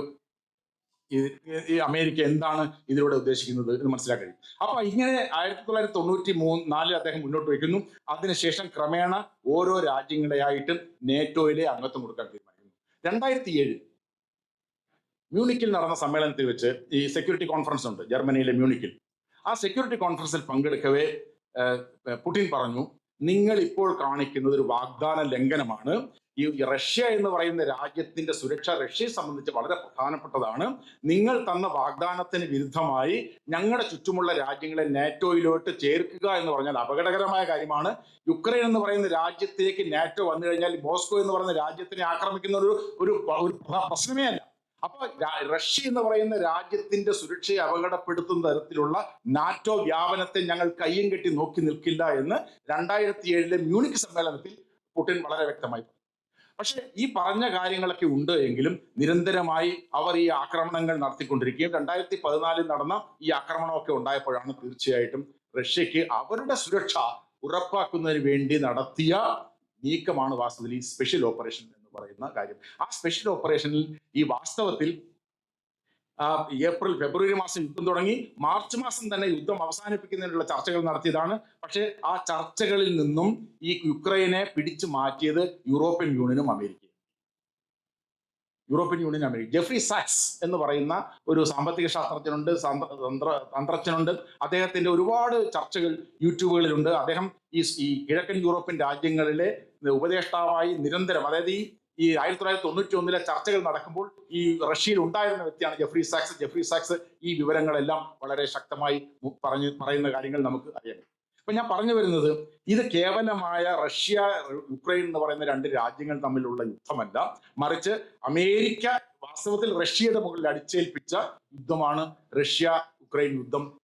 ഈ അമേരിക്ക എന്താണ് ഇതിലൂടെ ഉദ്ദേശിക്കുന്നത് എന്ന് മനസ്സിലാക്കാൻ കഴിയും. അപ്പൊ ഇങ്ങനെ 1994 അദ്ദേഹം മുന്നോട്ട് വയ്ക്കുന്നു. അതിനുശേഷം ക്രമേണ ഓരോ രാജ്യങ്ങളെയായിട്ടും നേറ്റോയിലെ അംഗത്വം കൊടുക്കാൻ തീരുമാനിക്കുന്നു. 2007 മ്യൂണിക്കിൽ നടന്ന സമ്മേളനത്തിൽ വെച്ച്, ഈ സെക്യൂരിറ്റി കോൺഫറൻസ് ഉണ്ട് ജർമ്മനിയിലെ മ്യൂണിക്കിൽ, ആ ആ സെക്യൂരിറ്റി കോൺഫറൻസിൽ പങ്കെടുക്കവേ പുടിൻ പറഞ്ഞു, നിങ്ങൾ ഇപ്പോൾ കാണിക്കുന്നത് ഒരു വാഗ്ദാന ലംഘനമാണ്. ഈ റഷ്യ എന്ന് പറയുന്ന രാജ്യത്തിന്റെ സുരക്ഷ റഷ്യയെ സംബന്ധിച്ച് വളരെ പ്രധാനപ്പെട്ടതാണ്. നിങ്ങൾ തന്ന വാഗ്ദാനത്തിന് വിരുദ്ധമായി ഞങ്ങളുടെ ചുറ്റുമുള്ള രാജ്യങ്ങളെ നാറ്റോയിലോട്ട് ചേർക്കുക എന്ന് പറഞ്ഞാൽ അപകടകരമായ കാര്യമാണ്. യുക്രൈൻ എന്ന് പറയുന്ന രാജ്യത്തേക്ക് നാറ്റോ വന്നു കഴിഞ്ഞാൽ മോസ്കോ എന്ന് പറയുന്ന രാജ്യത്തിനെ ആക്രമിക്കുന്ന ഒരു പ്രശ്നമേ അല്ല. അപ്പൊ റഷ്യ എന്ന് പറയുന്ന രാജ്യത്തിന്റെ സുരക്ഷയെ അപകടപ്പെടുത്തുന്ന തരത്തിലുള്ള നാറ്റോ വ്യാപനത്തെ ഞങ്ങൾ കയ്യും കെട്ടി നോക്കി നിൽക്കില്ല എന്ന് 2007 മ്യൂണിക് സമ്മേളനത്തിൽ പുടിൻ വളരെ വ്യക്തമായി പറഞ്ഞു. പക്ഷെ ഈ പറഞ്ഞ കാര്യങ്ങളൊക്കെ ഉണ്ട് എങ്കിലും നിരന്തരമായി അവർ ഈ ആക്രമണങ്ങൾ നടത്തിക്കൊണ്ടിരിക്കുകയും 2014 നടന്ന ഈ ആക്രമണമൊക്കെ ഉണ്ടായപ്പോഴാണ് തീർച്ചയായിട്ടും റഷ്യക്ക് അവരുടെ സുരക്ഷ ഉറപ്പാക്കുന്നതിന് വേണ്ടി നടത്തിയ നീക്കമാണ് വാസ്തവത്തിൽ ഈ സ്പെഷ്യൽ ഓപ്പറേഷൻ എന്ന് പറയുന്ന കാര്യം. ആ സ്പെഷ്യൽ ഓപ്പറേഷനിൽ ഈ വാസ്തവത്തിൽ ഫെബ്രുവരി മാസം യുദ്ധം തുടങ്ങി, മാർച്ച് മാസം തന്നെ യുദ്ധം അവസാനിപ്പിക്കുന്നതിനുള്ള ചർച്ചകൾ നടത്തിയതാണ്. പക്ഷേ ആ ചർച്ചകളിൽ നിന്നും ഈ യുക്രൈനെ പിടിച്ചു മാറ്റിയത് യൂറോപ്യൻ യൂണിയനും അമേരിക്കയും. ജെഫ്രി സാക്സ് എന്ന് പറയുന്ന ഒരു സാമ്പത്തിക ശാസ്ത്രജ്ഞനുണ്ട്, തന്ത്രജ്ഞനുണ്ട്. അദ്ദേഹത്തിന്റെ ഒരുപാട് ചർച്ചകൾ യൂട്യൂബുകളിലുണ്ട്. അദ്ദേഹം ഈ കിഴക്കൻ യൂറോപ്യൻ രാജ്യങ്ങളിലെ ഉപദേഷ്ടാവായി നിരന്തരം, അതായത് ഈ 1991 ചർച്ചകൾ നടക്കുമ്പോൾ ഈ റഷ്യയിൽ ഉണ്ടായിരുന്ന വ്യക്തിയാണ് ജെഫ്രി സാക്സ് ഈ വിവരങ്ങളെല്ലാം വളരെ ശക്തമായി പറയുന്ന കാര്യങ്ങൾ നമുക്ക് അറിയാം. അപ്പൊ ഞാൻ പറഞ്ഞു വരുന്നത്, ഇത് കേവലമായ റഷ്യ യുക്രൈൻ എന്ന് പറയുന്ന രണ്ട് രാജ്യങ്ങൾ തമ്മിലുള്ള യുദ്ധമല്ല, മറിച്ച് അമേരിക്ക വാസ്തവത്തിൽ റഷ്യയുടെ മുകളിൽ അടിച്ചേൽപ്പിച്ച യുദ്ധമാണ് റഷ്യ യുക്രൈൻ യുദ്ധം